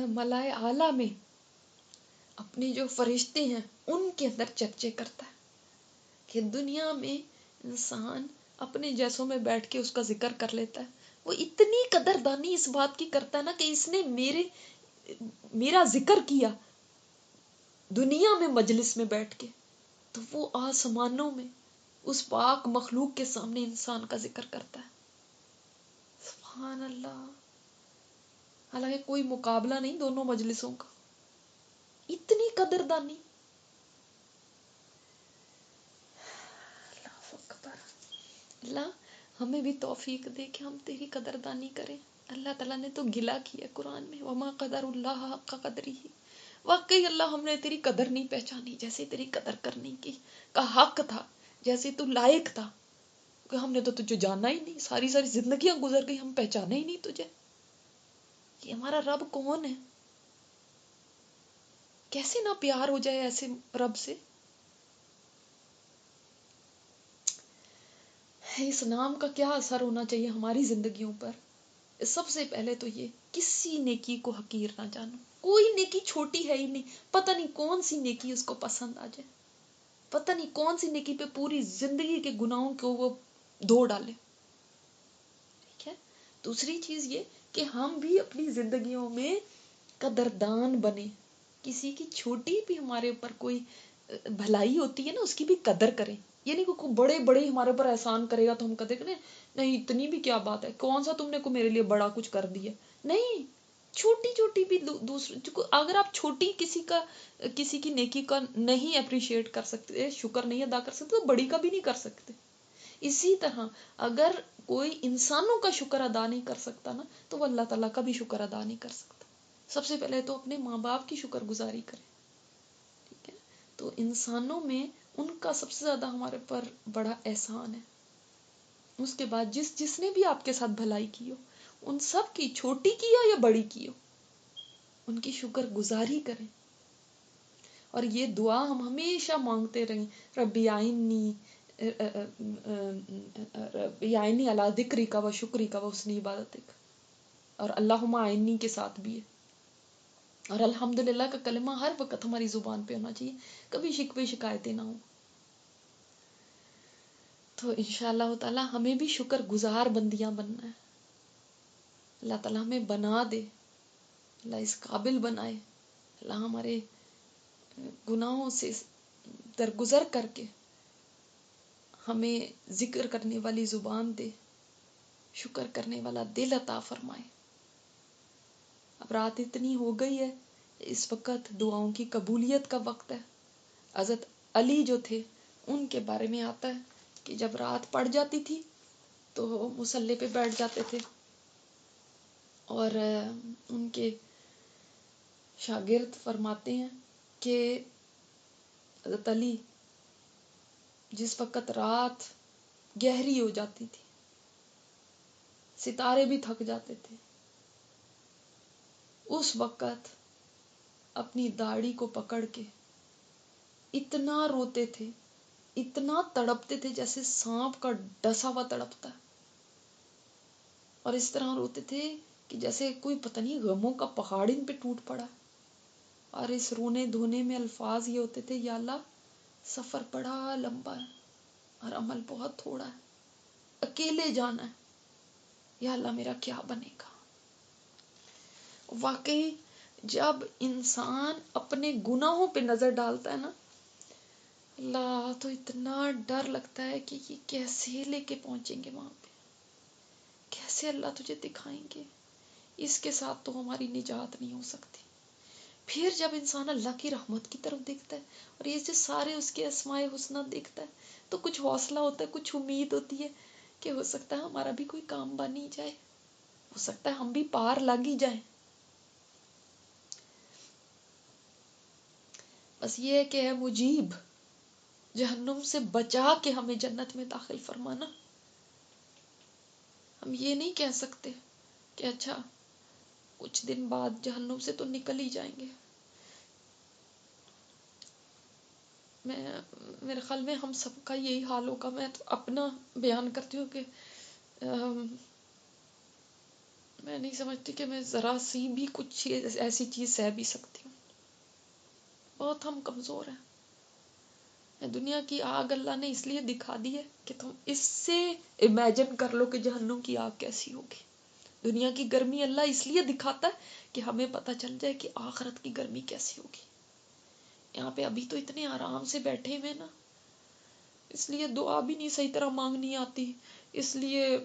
ملائے اعلیٰ میں اپنے جو فرشتے ہیں ان کے اندر چرچے کرتا ہے کہ دنیا میں انسان اپنے جیسوں میں بیٹھ کے اس کا ذکر کر لیتا ہے. وہ اتنی قدردانی اس بات کی کرتا ہے نا کہ اس نے میرا ذکر کیا دنیا میں مجلس میں بیٹھ کے، تو وہ آسمانوں میں اس پاک مخلوق کے سامنے انسان کا ذکر کرتا ہے. سبحان اللہ. حالانکہ کوئی مقابلہ نہیں دونوں مجلسوں کا، اتنی قدردانی. اللہ اکبر. اللہ ہمیں بھی توفیق دے کہ ہم تیری قدردانی کریں. اللہ تعالیٰ نے تو گلا کیا قرآن میں، وما قدر اللہ حق قدری. واقعی اللہ ہم نے تیری قدر نہیں پہچانی جیسے تیری قدر کرنے کا حق تھا، جیسے تو لائق تھا. کہ ہم نے تو تجھے جانا ہی نہیں، ساری ساری زندگیاں گزر گئی ہم پہچانے ہی نہیں تجھے. یہ ہمارا رب کون ہے؟ کیسے نہ پیار ہو جائے ایسے رب سے. اس نام کا کیا اثر ہونا چاہیے ہماری زندگیوں پر. سب سے پہلے تو یہ کسی نیکی کو حقیر نہ جانو. کوئی نیکی چھوٹی ہے ہی نہیں. پتہ نہیں کون سی نیکی اس کو پسند آ جائے, پتہ نہیں کون سی نیکی پہ پوری زندگی کے گناہوں کو وہ دھو ڈالے. ٹھیک ہے. دوسری چیز یہ کہ ہم بھی اپنی زندگیوں میں قدردان بنے. کسی کی چھوٹی بھی ہمارے اوپر کوئی بھلائی ہوتی ہے نا, اس کی بھی قدر کریں. یہ نہیں کہ بڑے بڑے ہمارے اوپر احسان کرے گا تو ہم قدر کریں, نہیں اتنی بھی کیا بات ہے, کون سا تم نے کو میرے لیے بڑا کچھ کر دیا. نہیں, چھوٹی چھوٹی بھی دوسرے, اگر آپ چھوٹی کسی کی نیکی کا نہیں اپریشیٹ کر سکتے, شکر نہیں ادا کر سکتے, تو بڑی کا بھی نہیں کر سکتے. اسی طرح اگر کوئی انسانوں کا شکر ادا نہیں کر سکتا نا, تو وہ اللہ تعالیٰ کا بھی شکر ادا نہیں کر سکتا. سب سے پہلے تو اپنے ماں باپ کی شکر گزاری کرے. ٹھیک ہے. تو انسانوں میں ان کا سب سے زیادہ ہمارے پر بڑا احسان ہے. اس کے بعد جس نے بھی آپ کے ساتھ بھلائی کی ہو, ان سب کی, چھوٹی کی ہو یا بڑی کی ہو, ان کی شکر گزاری کریں. اور یہ دعا ہم ہمیشہ مانگتے رہیں, ربی آئینی ربی آئینی علی ذکرک و شکرک و حسن عبادتک, اور اللہم آئینی کے ساتھ بھی ہے. اور الحمدللہ کا کلمہ ہر وقت ہماری زبان پہ ہونا چاہیے, کبھی شکوے شکایتیں نہ ہوں. تو انشاءاللہ تعالی ہمیں بھی شکر گزار بندیاں بننا ہے. اللہ تعالیٰ ہمیں بنا دے, اللہ اس قابل بنائے, اللہ ہمارے گناہوں سے درگزر کر کے ہمیں ذکر کرنے والی زبان دے, شکر کرنے والا دل عطا فرمائے. اب رات اتنی ہو گئی ہے, اس وقت دعاؤں کی قبولیت کا وقت ہے. حضرت علی جو تھے, ان کے بارے میں آتا ہے کہ جب رات پڑ جاتی تھی تو مصلی پہ بیٹھ جاتے تھے, اور ان کے شاگرد فرماتے ہیں کہ حضرت علی جس وقت رات گہری ہو جاتی تھی, ستارے بھی تھک جاتے تھے, اس وقت اپنی داڑھی کو پکڑ کے اتنا روتے تھے, اتنا تڑپتے تھے جیسے سانپ کا ڈسا ہوا تڑپتا ہے, اور اس طرح روتے تھے کہ جیسے کوئی پتہ نہیں غموں کا پہاڑ ان پہ ٹوٹ پڑا. اور اس رونے دھونے میں الفاظ یہ ہوتے تھے, یا اللہ سفر بڑا لمبا ہے اور عمل بہت تھوڑا ہے, اکیلے جانا ہے, یا اللہ میرا کیا بنے گا. واقعی جب انسان اپنے گناہوں پہ نظر ڈالتا ہے نا, اللہ تو اتنا ڈر لگتا ہے کہ یہ کیسے لے کے پہنچیں گے وہاں پہ, کیسے اللہ تجھے دکھائیں گے, اس کے ساتھ تو ہماری نجات نہیں ہو سکتی. پھر جب انسان اللہ کی رحمت کی طرف دیکھتا ہے اور یہ جو سارے اس کے اسماء حسنہ دیکھتا ہے, تو کچھ حوصلہ ہوتا ہے, کچھ امید ہوتی ہے کہ ہو سکتا ہے ہمارا بھی کوئی کام بن ہی جائے, ہو سکتا ہے ہم بھی پار لگ ہی جائیں. بس یہ ہے کہ ہے مجیب, جہنم سے بچا کے ہمیں جنت میں داخل فرمانا. ہم یہ نہیں کہہ سکتے کہ اچھا کچھ دن بعد جہنم سے تو نکل ہی جائیں گے. میرے خیال میں ہم سب کا یہی حال ہوگا. میں تو اپنا بیان کرتی ہوں کہ میں نہیں سمجھتی کہ میں ذرا سی بھی کچھ ایسی چیز سہ بھی سکتی ہوں. بہت ہم کمزور ہیں. دنیا کی آگ اللہ نے اس لیے دکھا دی ہے کہ تم اس سے امیجن کر لو کہ جہنم کی آگ کیسی ہوگی. دنیا کی گرمی اللہ اس لیے دکھاتا ہے کہ ہمیں پتہ چل جائے کہ آخرت کی گرمی کیسی ہوگی. یہاں پہ ابھی تو اتنے آرام سے بیٹھے ہوئے نا, اس لیے دعا بھی نہیں صحیح طرح مانگنی آتی, اس لیے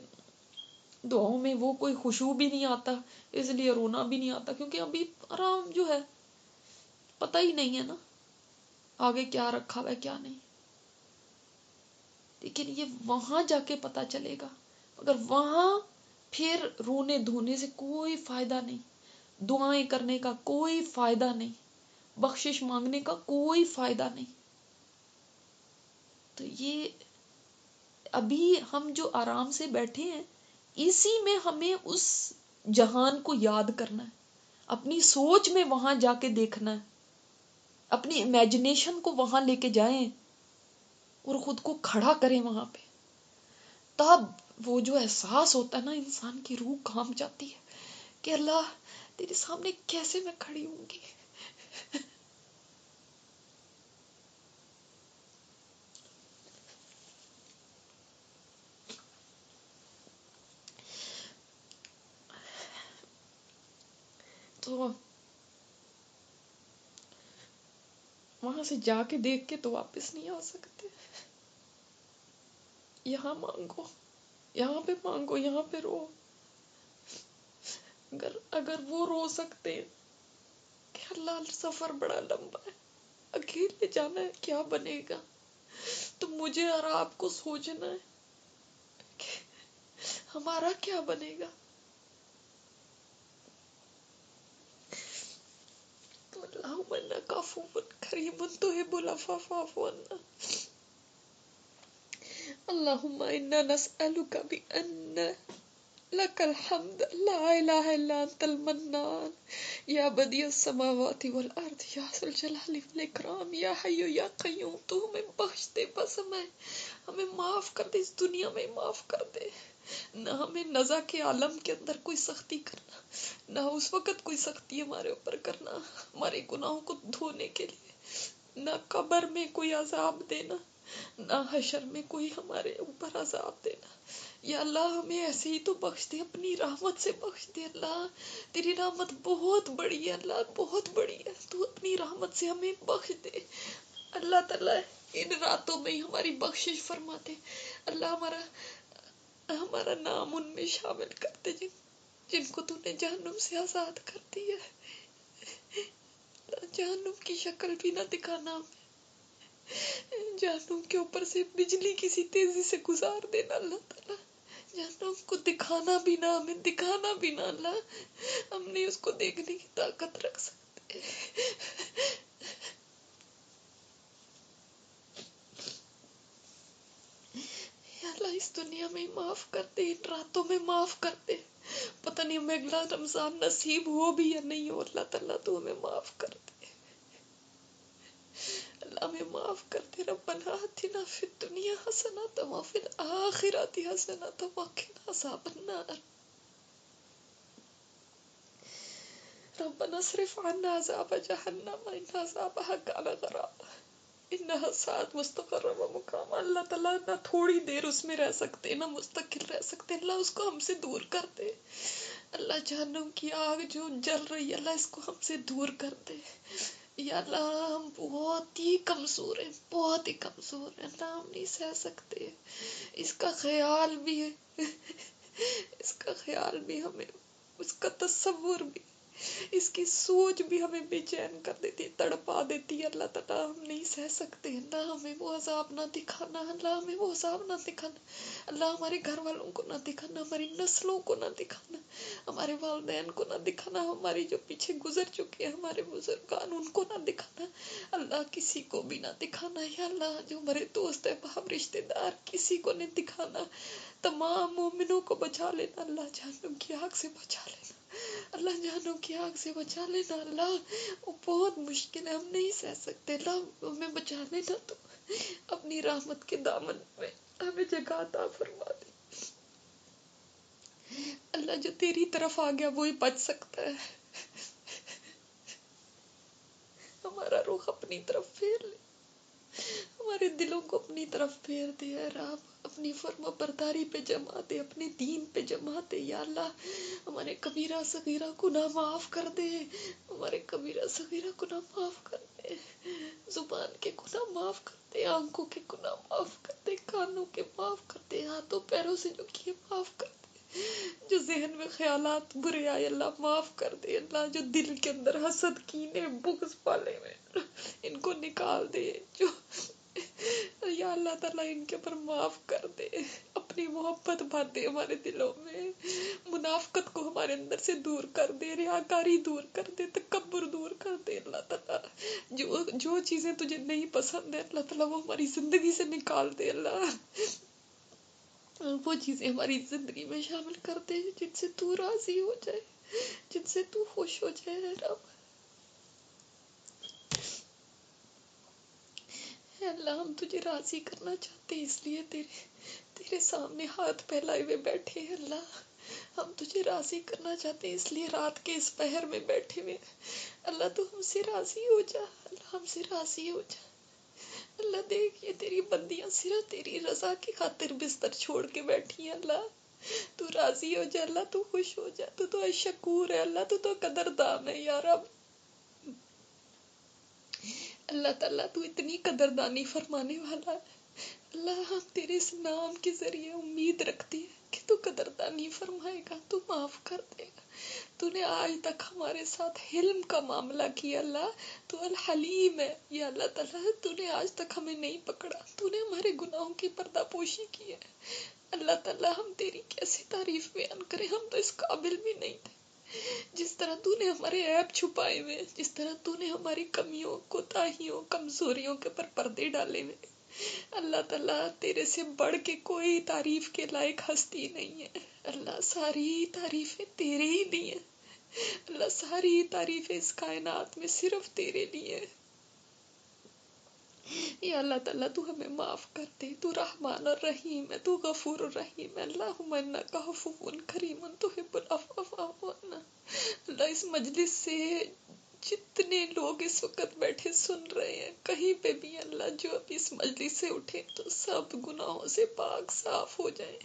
دعاؤں میں وہ کوئی خشوع بھی نہیں آتا, اس لیے رونا بھی نہیں آتا, کیونکہ ابھی آرام جو ہے پتہ ہی نہیں ہے نا آگے کیا رکھا ہوا ہے کیا نہیں. لیکن یہ وہاں جا کے پتہ چلے گا. اگر وہاں پھر رونے دھونے سے کوئی فائدہ نہیں, دعائیں کرنے کا کوئی فائدہ نہیں, بخشش مانگنے کا کوئی فائدہ نہیں. تو یہ ابھی ہم جو آرام سے بیٹھے ہیں, اسی میں ہمیں اس جہان کو یاد کرنا ہے, اپنی سوچ میں وہاں جا کے دیکھنا ہے اپنی امیجنیشن کو وہاں لے کے جائیں اور خود کو کھڑا کریں وہاں پہ. تب وہ جو احساس ہوتا ہے نا، انسان کی روح کانپ جاتی ہے کہ اللہ تیرے سامنے کیسے میں کھڑی ہوں گی. تو وہاں سے جا کے دیکھ کے تو واپس نہیں آ سکتے. یہاں مانگو، یہاں پہ مانگو، یہاں پہ رو. اگر وہ رو سکتے کہ اللہ سفر بڑا لمبا ہے، اکیلے جانا ہے، کیا بنے گا، تو مجھے اور آپ کو سوچنا ہے کہ ہمارا کیا بنے گا. تو اللہم انک عفو کریم تحب العفو فاعف عنا. اللہم انا نسألک بأن لك الحمد لا الہ الا انت المنان یا بدیع السماوات والارض یا ذو الجلال والاکرام یا حی یا قیوم. تو ہمیں بخش دے، بس ہمیں معاف کر دے، اس دنیا میں معاف کر دے. نہ ہمیں نزا کے عالم کے اندر کوئی سختی کرنا، نہ اس وقت کوئی سختی ہمارے اوپر کرنا ہمارے گناہوں کو دھونے کے لیے، نہ قبر میں کوئی عذاب دینا، نہ حشر میں کوئی ہمارے اوپر عذاب دینا. یا اللہ ہمیں ایسے ہی تو بخش دے، اپنی رحمت سے بخش دے. اللہ تیری رحمت بہت بڑی ہے، اللہ بہت بڑی ہے، تو اپنی رحمت سے ہمیں بخش دے. اللہ تعالیٰ ان راتوں میں ہی ہماری بخشش فرما دے. اللہ ہمارا نام ان میں شامل کر دے جن کو تو نے جہنم سے آزاد کر دیا. جہنم کی شکل بھی نہ دکھانا ہمیں، جہنم کے اوپر سے بجلی کسی تیزی سے گزار دینا. اللہ تعالیٰ جہنم کو دکھانا بھی نہ، ہمیں دکھانا بھی نہ. اللہ ہم نہیں اس کو دیکھنے کی طاقت رکھ سکتے. یا اللہ اس دنیا میں معاف کر دے، ان راتوں میں معاف کر دے. پتہ نہیں ہمیں اگلا رمضان نصیب ہو بھی یا نہیں ہو، اللہ تعالیٰ تو ہمیں معاف کر دے. اللہ ہمیں معاف کر دے. ربنا آتنا فی الدنیا حسنۃ وفی الآخرۃ حسنۃ وقنا عذاب النار. ربنا اصرف عنا عذاب جہنم ان عذابها کان غراما انها ساءت مستقرا ومقاما. اللہ تعالیٰ نہ تھوڑی دیر اس میں رہ سکتے، نہ مستقل رہ سکتے. اللہ اس کو ہم سے دور کر دے. اللہ جہنم کی آگ جو جل رہی ہے، اللہ اس کو ہم سے دور کر دے. یا اللہ ہم بہت ہی کمزور ہیں، بہت ہی کمزور ہیں. اللہ ہم نہیں سہ سکتے. اس کا خیال بھی اس کا خیال بھی ہمیں، اس کا تصور بھی، اس کی سوچ بھی ہمیں بے چین کر دیتی، تڑپا دیتی ہے. اللہ تعالیٰ ہم نہیں سہ سکتے. اللہ ہمیں وہ عذاب نہ دکھانا، اللہ ہمیں وہ عذاب نہ دکھانا. اللہ ہمارے گھر والوں کو نہ دکھانا، ہماری نسلوں کو نہ دکھانا، ہمارے والدین کو نہ دکھانا، ہمارے جو پیچھے گزر چکے ہیں ہمارے بزرگان ان کو نہ دکھانا. اللہ کسی کو بھی نہ دکھانا. یا اللہ جو ہمارے دوست احباب رشتے دار کسی کو نہیں دکھانا. تمام مومنوں کو بچا لینا. اللہ جہنم کی آگ سے بچا لینا. اللہ جہنم کی آگ سے بچا لینا. اللہ وہ بہت مشکل ہے، ہم نہیں سہ سکتے. اللہ ہمیں بچا لینا. تو اپنی رحمت کے دامن میں ہمیں جگہ عطا فرما دے. اللہ جو تیری طرف آ گیا وہی بچ سکتا ہے. ہمارا رخ اپنی طرف پھیر لے، ہمارے دلوں کو اپنی طرف پھیر دے. اے رب اپنی فرما برداری پہ جما دے، اپنے دین پہ جما دے. یا اللہ ہمارے کبیرہ صغیرہ گناہ معاف کر دے، ہمارے کبیرہ صغیرہ گناہ معاف کر دے. زبان کے گناہ معاف کر دے، آنکھوں کے گناہ معاف کر دے، کانوں کے معاف کر دے، ہاتھوں پیروں سے جو کیے معاف کر دے. جو ذہن میں خیالات برے آئے اللہ معاف کر دے. اللہ جو دل کے اندر حسد کینے بغض پالے ہوئے ان کو نکال دے. جو یا اللہ تعالیٰ ان کے اوپر معاف کر دے. اپنی محبت بھر دے ہمارے دلوں میں. منافقت کو ہمارے اندر سے دور کر دے، ریاکاری دور کر دے، تکبر دور کر دے. اللہ تعالیٰ جو چیزیں تجھے نہیں پسند ہیں اللہ تعالیٰ وہ ہماری زندگی سے نکال دے. اللہ وہ چیزیں ہماری زندگی میں شامل کر دے جن سے تو راضی ہو جائے، جن سے تو خوش ہو جائے. رب اے اللہ ہم تجھے راضی کرنا چاہتے ہیں، اس لیے تیرے سامنے ہاتھ پھیلائے ہوئے بیٹھے ہیں اللہ. ہم تجھے راضی کرنا چاہتے ہیں، اس لیے رات کے اس پہر میں بیٹھے ہوئے. اللہ تو ہم سے راضی ہو جا، اللہ ہم سے راضی ہو جا. اللہ دیکھ یہ تیری بندیاں صرف تیری رضا کی خاطر بستر چھوڑ کے بیٹھی ہیں. اللہ تو راضی ہو جا، اللہ تو خوش ہو جا. تو شکور ہے اللہ، تو قدردان ہے یا رب. اللہ تعالیٰ تو اتنی قدردانی فرمانے والا ہے. اللہ ہم تیرے اس نام کے ذریعے امید رکھتے ہیں کہ تو قدردانی فرمائے گا، تو معاف کر دے گا. تو نے آج تک ہمارے ساتھ حلم کا معاملہ کیا اللہ، تو الحلیم ہے یا اللہ تعالیٰ. تو نے آج تک ہمیں نہیں پکڑا، تو نے ہمارے گناہوں کی پردہ پوشی کی ہے. اللہ تعالیٰ ہم تیری کیسی تعریف بیان کریں، ہم تو اس قابل بھی نہیں تھے. جس طرح تو نے ہمارے عیب چھپائے ہوئے، جس طرح تو نے ہماری کمیوں، کوتاہیوں، کمزوریوں کے پر پردے ڈالے ہوئے. اللہ تعالیٰ تیرے سے بڑھ کے کوئی تعریف کے لائق ہستی نہیں ہے. اللہ ساری تعریفیں تیرے ہی لیے. اللہ ساری تعریفیں اس کائنات میں صرف تیرے لیے. یا اللہ تعالیٰ تو ہمیں معاف کر دے. تو رحمان الرحیم ہے، تو غفور الرحیم ہے. اللہم انک عفو کریم تحب العفو فاعف عنا. اللہ اس مجلس سے جتنے لوگ اس وقت بیٹھے سن رہے ہیں کہیں پہ بھی، اللہ جو ابھی اس مجلس سے اٹھے تو سب گناہوں سے پاک صاف ہو جائیں.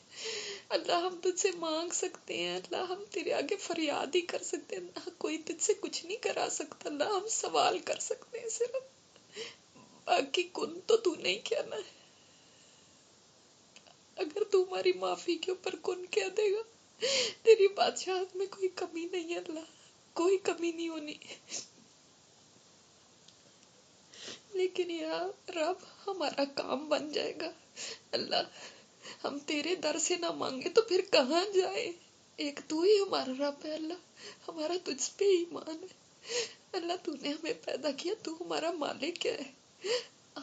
اللہ ہم تجھ سے مانگ سکتے ہیں، اللہ ہم تیرے آگے فریاد ہی کر سکتے ہیں. اللہ کوئی تجھ سے کچھ نہیں کرا سکتا. اللہ ہم سوال کر سکتے ہیں صرف، باقی کن تو نہیں کہنا ہے. اگر تو ہماری معافی کے اوپر کن کہہ دے گا، تیری بادشاہت میں کوئی کمی نہیں ہے اللہ، کوئی کمی نہیں ہونی. لیکن یا رب ہمارا کام بن جائے گا. اللہ ہم تیرے در سے نہ مانگے تو پھر کہاں جائے. ایک تو ہی ہمارا رب ہے اللہ، ہمارا تجھ پہ ایمان ہے. اللہ تو نے ہمیں پیدا کیا، تو ہمارا مالک ہے.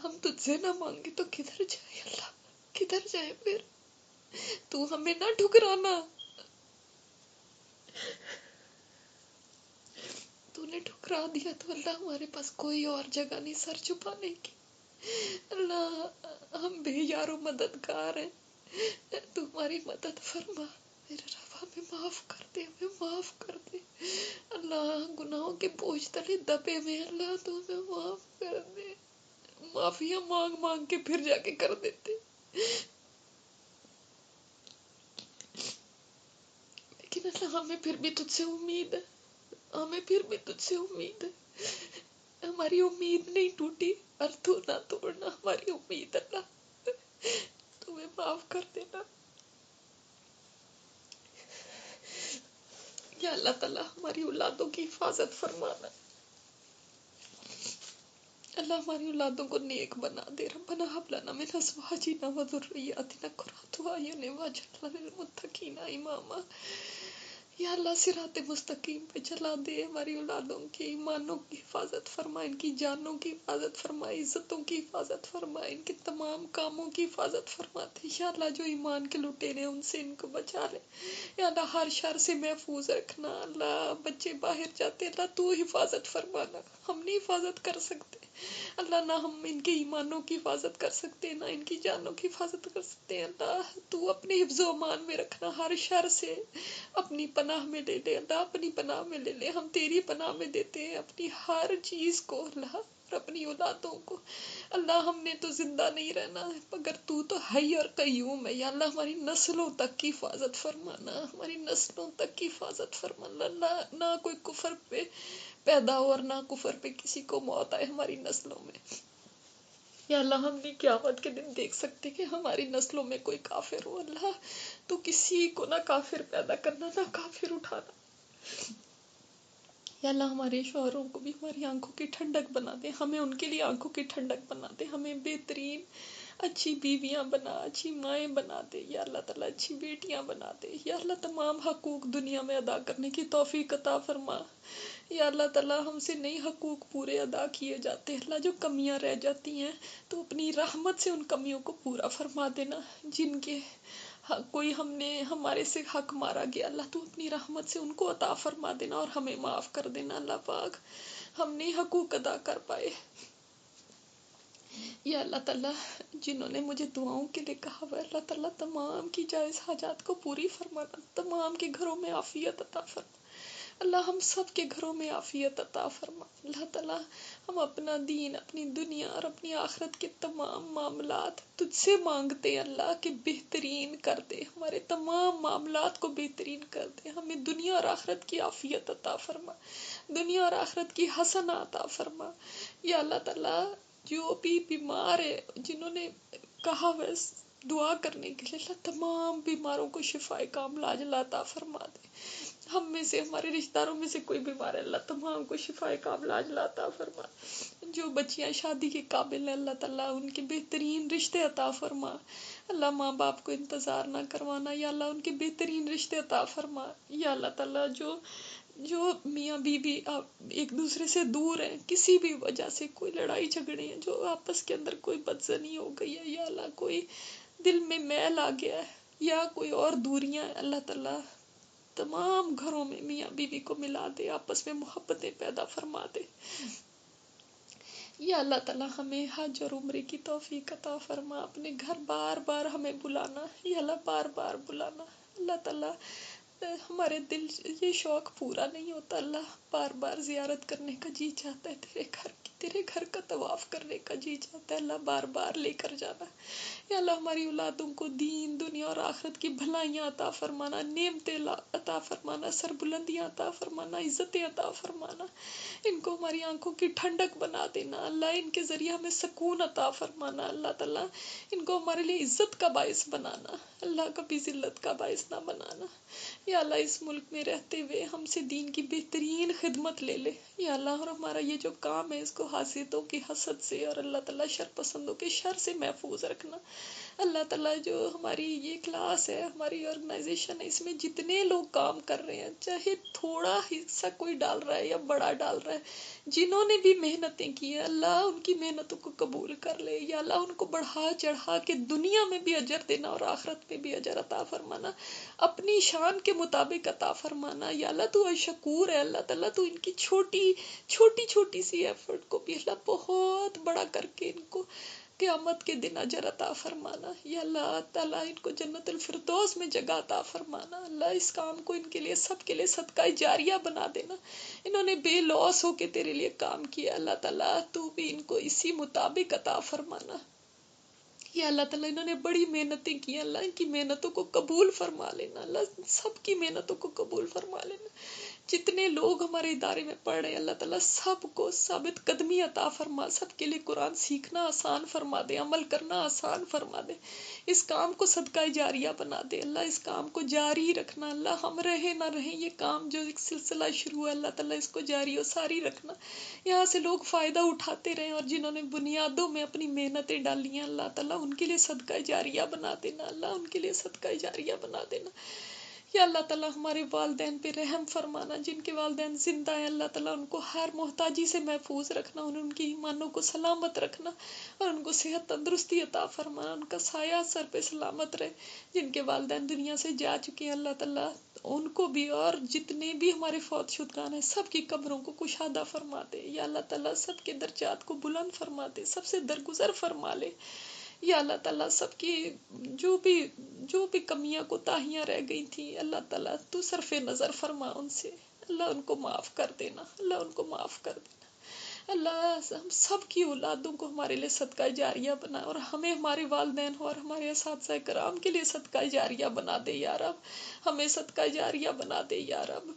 ہم تجھ سے نہ مانگے تو کدھر جائے اللہ، کدھر جائے پھر. تو ہمیں نہ ٹھکرانا. تو نے ٹھکرا دیا تو اللہ ہمارے پاس کوئی اور جگہ نہیں سر چھپانے کی. اللہ ہم بے یار و مددگار ہیں، تو ہماری مدد فرما. میرے رب ہمیں معاف کر دے، ہمیں معاف کر دے. اللہ گناہوں کے بوجھ تلے دبے میں، اللہ تو ہمیں معاف کر دے. معافیاں مانگ مانگ کے پھر جا کے کر دیتے، لیکن اللہ ہمیں پھر بھی تجھ سے امید ہے. ہمیں پھر بھی تجھ سے امید ہے. ہماری امید نہیں ٹوٹی، اور تو نہ توڑنا ہماری امید. اللہ تمہیں معاف کر دینا. یا اللہ تعالیٰ ہماری اولادوں کی حفاظت فرمانا. اللہ ہماری اولادوں کو نیک بنا دے. ربنا هب لنا من ازواجنا وذرياتنا قرة اعين واجعلنا للمتقين اماما. یا اللہ صراط مستقیم پہ چلا دے. ہماری اولادوں کے ایمانوں کی حفاظت فرما، ان کی جانوں کی حفاظت فرما، عزتوں کی حفاظت فرما، ان کے تمام کاموں کی حفاظت فرما دے. یا اللہ جو ایمان کے لٹیرے ان سے ان کو بچا لے. یا اللہ ہر شر سے محفوظ رکھنا. اللہ بچے باہر جاتے، اللہ تو حفاظت فرمانا. ہم نہیں حفاظت کر سکتے اللہ، نہ ہم ان کے ایمانوں کی حفاظت کر سکتے، نہ ان کی جانوں کی حفاظت کر سکتے. اللہ تو اپنے حفظ و امان میں رکھنا. ہر شر سے اپنی پناہ میں لے لے اللہ، اپنی پناہ میں لے لے. ہم تیری پناہ میں دیتے ہیں اپنی ہر چیز کو اللہ، اور اپنی اولادوں کو. اللہ ہم نے تو زندہ نہیں رہنا ہے مگر تو حی اور قیوم ہے. یا اللہ ہماری نسلوں تک کی حفاظت فرمانا، ہماری نسلوں تک کی حفاظت فرمانا. اللہ نہ کوئی کفر پہ پیدا ہو اور نہ کفر پہ کسی کو موت آئے ہماری نسلوں میں. یا اللہ ہم نہیں قیامت کے دن دیکھ سکتے کہ ہماری نسلوں میں کوئی کافر ہو. اللہ تو کسی کو نہ کافر پیدا کرنا، نہ کافر اٹھانا. یا اللہ ہمارے شوہروں کو بھی ہماری آنکھوں کی ٹھنڈک بنا دے، ہمیں ان کے لیے آنکھوں کی ٹھنڈک بنا دے. ہمیں بہترین اچھی بیویاں بنا، اچھی مائیں بنا دے. یا اللہ تعالیٰ اچھی بیٹیاں بنا دے. یا اللہ تمام حقوق دنیا میں ادا کرنے کی توفیق عطا فرما. یا اللہ تعالیٰ ہم سے نئی حقوق پورے ادا کیے جاتے ہیں اللہ، جو کمیاں رہ جاتی ہیں تو اپنی رحمت سے ان کمیوں کو پورا فرما دینا. جن کے کوئی ہمارے سے حق مارا گیا اللہ، تو اپنی رحمت سے ان کو عطا فرما دینا اور ہمیں معاف کر دینا. اللہ پاک ہم نہیں حقوق ادا کر پائے یا اللہ تعالیٰ جنہوں نے مجھے دعاؤں کے لیے کہا ہوا ہے، اللہ تعالیٰ تمام کی جائز حاجات کو پوری فرمانا، تمام کے گھروں میں عافیت عطا فرما، اللہ ہم سب کے گھروں میں عافیت عطا فرما، اللہ تعالیٰ ہم اپنا دین، اپنی دنیا اور اپنی آخرت کے تمام معاملات تجھ سے مانگتے ہیں اللہ کہ بہترین کر دے، ہمارے تمام معاملات کو بہترین کر دے، ہمیں دنیا اور آخرت کی عافیت عطا فرما، دنیا اور آخرت کی حسنہ عطا فرما۔ یا اللہ تعالیٰ جو بھی بیمار ہے، جنہوں نے کہا بس دعا کرنے کے لیے، اللہ تمام بیماروں کو شفا کاملہ عاجلہ عطا فرما دے۔ ہم میں سے، ہمارے رشتہ داروں میں سے کوئی بیمار ہے، اللہ تمام کو شفا کاملہ عاجلہ عطا فرما۔ جو بچیاں شادی کے قابل ہیں، اللہ تعالیٰ ان کے بہترین رشتے عطا فرما، اللہ ماں باپ کو انتظار نہ کروانا، یا اللہ ان کے بہترین رشتے عطا فرما۔ یا اللہ تعالیٰ جو میاں بیوی ایک دوسرے سے دور ہیں، کسی بھی وجہ سے کوئی لڑائی جھگڑے ہیں، جو آپس کے اندر کوئی بدزنی ہو گئی ہے، یا اللہ کوئی دل میں میل آ گیا ہے، یا کوئی اور دوریاں ہیں، اللہ تعالیٰ تمام گھروں میں میاں بیوی کو ملا دے، آپس میں محبتیں پیدا فرما دے۔ یا اللہ تعالیٰ ہمیں حج اور عمرے کی توفیق عطا فرما، اپنے گھر بار بار ہمیں بلانا، یا اللہ بار بار بلانا، اللہ تعالیٰ ہمارے دل یہ شوق پورا نہیں ہوتا، اللہ بار بار زیارت کرنے کا جی چاہتا ہے، تیرے گھر کا طواف کرنے کا جی چاہتا ہے، اللہ بار بار لے کر جانا۔ یا اللہ ہماری اولادوں کو دین، دنیا اور آخرت کی بھلائیاں عطا فرمانا، نعمتیں عطا فرمانا، سربلندیاں عطا فرمانا، عزتیں عطا فرمانا، ان کو ہماری آنکھوں کی ٹھنڈک بنا دینا، اللہ ان کے ذریعے ہمیں سکون عطا فرمانا، اللہ تعالیٰ ان کو ہمارے لیے عزت کا باعث بنانا، اللہ کبھی ذلت کا باعث نہ بنانا۔ یا اللہ اس ملک میں رہتے ہوئے ہم سے دین کی بہترین خدمت لے لے، یا اللہ اور ہمارا یہ جو کام ہے اس کو حاسدوں کی حسد سے اور اللہ تعالیٰ شر پسندوں کے شر سے محفوظ رکھنا۔ اللہ تعالیٰ جو ہماری یہ کلاس ہے، ہماری آرگنائزیشن ہے، اس میں جتنے لوگ کام کر رہے ہیں، چاہے تھوڑا حصہ کوئی ڈال رہا ہے یا بڑا ڈال رہا ہے، جنہوں نے بھی محنتیں کی ہیں، اللہ ان کی محنتوں کو قبول کر لے، یا اللہ ان کو بڑھا چڑھا کے دنیا میں بھی اجر دینا اور آخرت میں بھی اجر عطا فرمانا، اپنی شان کے مطابق عطا فرمانا۔ یا اللہ تو شکور ہے، اللہ تعالیٰ تو ان کی چھوٹی چھوٹی سی ایفرٹ کو بھی اللہ بہت بڑا کر کے ان کو قیامت کے دن اجر عطا فرمانا۔ یا اللہ تعالیٰ ان کو جنت الفردوس میں جگہ عطا فرمانا، اللہ اس کام کو ان کے لیے، سب کے لیے صدقہ جاریہ بنا دینا، انہوں نے بے لوس ہو کے تیرے لیے کام کیا، اللہ تعالیٰ تو بھی ان کو اسی مطابق عطا فرمانا۔ یا اللہ تعالیٰ انہوں نے بڑی محنتیں کی، اللہ ان کی محنتوں کو قبول فرما لینا، اللہ سب کی محنتوں کو قبول فرما لینا۔ جتنے لوگ ہمارے ادارے میں پڑھ رہے ہیں، اللہ تعالیٰ سب کو ثابت قدمی عطا فرما، سب کے لیے قرآن سیکھنا آسان فرما دے، عمل کرنا آسان فرما دے، اس کام کو صدقہ جاریہ بنا دے، اللہ اس کام کو جاری رکھنا، اللہ ہم رہے نہ رہیں، یہ کام جو ایک سلسلہ شروع ہے، اللہ تعالیٰ اس کو جاری و ساری رکھنا، یہاں سے لوگ فائدہ اٹھاتے رہیں، اور جنہوں نے بنیادوں میں اپنی محنتیں ڈالی ہیں، اللہ تعالیٰ ان کے لیے صدقہ جاریہ بنا دینا، اللہ ان کے لیے صدقہ جاریہ بنا دینا۔ یا اللہ تعالیٰ ہمارے والدین پہ رحم فرمانا، جن کے والدین زندہ ہیں، اللہ تعالیٰ ان کو ہر محتاجی سے محفوظ رکھنا، ان کی ایمانوں کو سلامت رکھنا، اور ان کو صحت تندرستی عطا فرمانا، ان کا سایہ سر پہ سلامت رہے۔ جن کے والدین دنیا سے جا چکے ہیں، اللہ تعالیٰ ان کو بھی، اور جتنے بھی ہمارے فوت شدگان ہیں سب کی قبروں کو کشادہ فرما دے، یا اللہ تعالیٰ سب کے درجات کو بلند فرما دے، سب سے درگزر فرما لے۔ یا اللہ تعالیٰ سب کی جو بھی کمیاں کوتاہیاں رہ گئی تھیں، اللہ تعالیٰ تو صرف نظر فرما ان سے، اللہ ان کو معاف کر دینا، اللہ ان کو معاف کر دینا۔ اللہ ہم سب کی اولادوں کو ہمارے لیے صدقہ جاریہ بنا، اور ہمیں ہمارے والدین اور ہمارے اساتذہ کرام کے لیے صدقہ جاریہ بنا دے یا رب، ہمیں صدقہ جاریہ بنا دے یا رب۔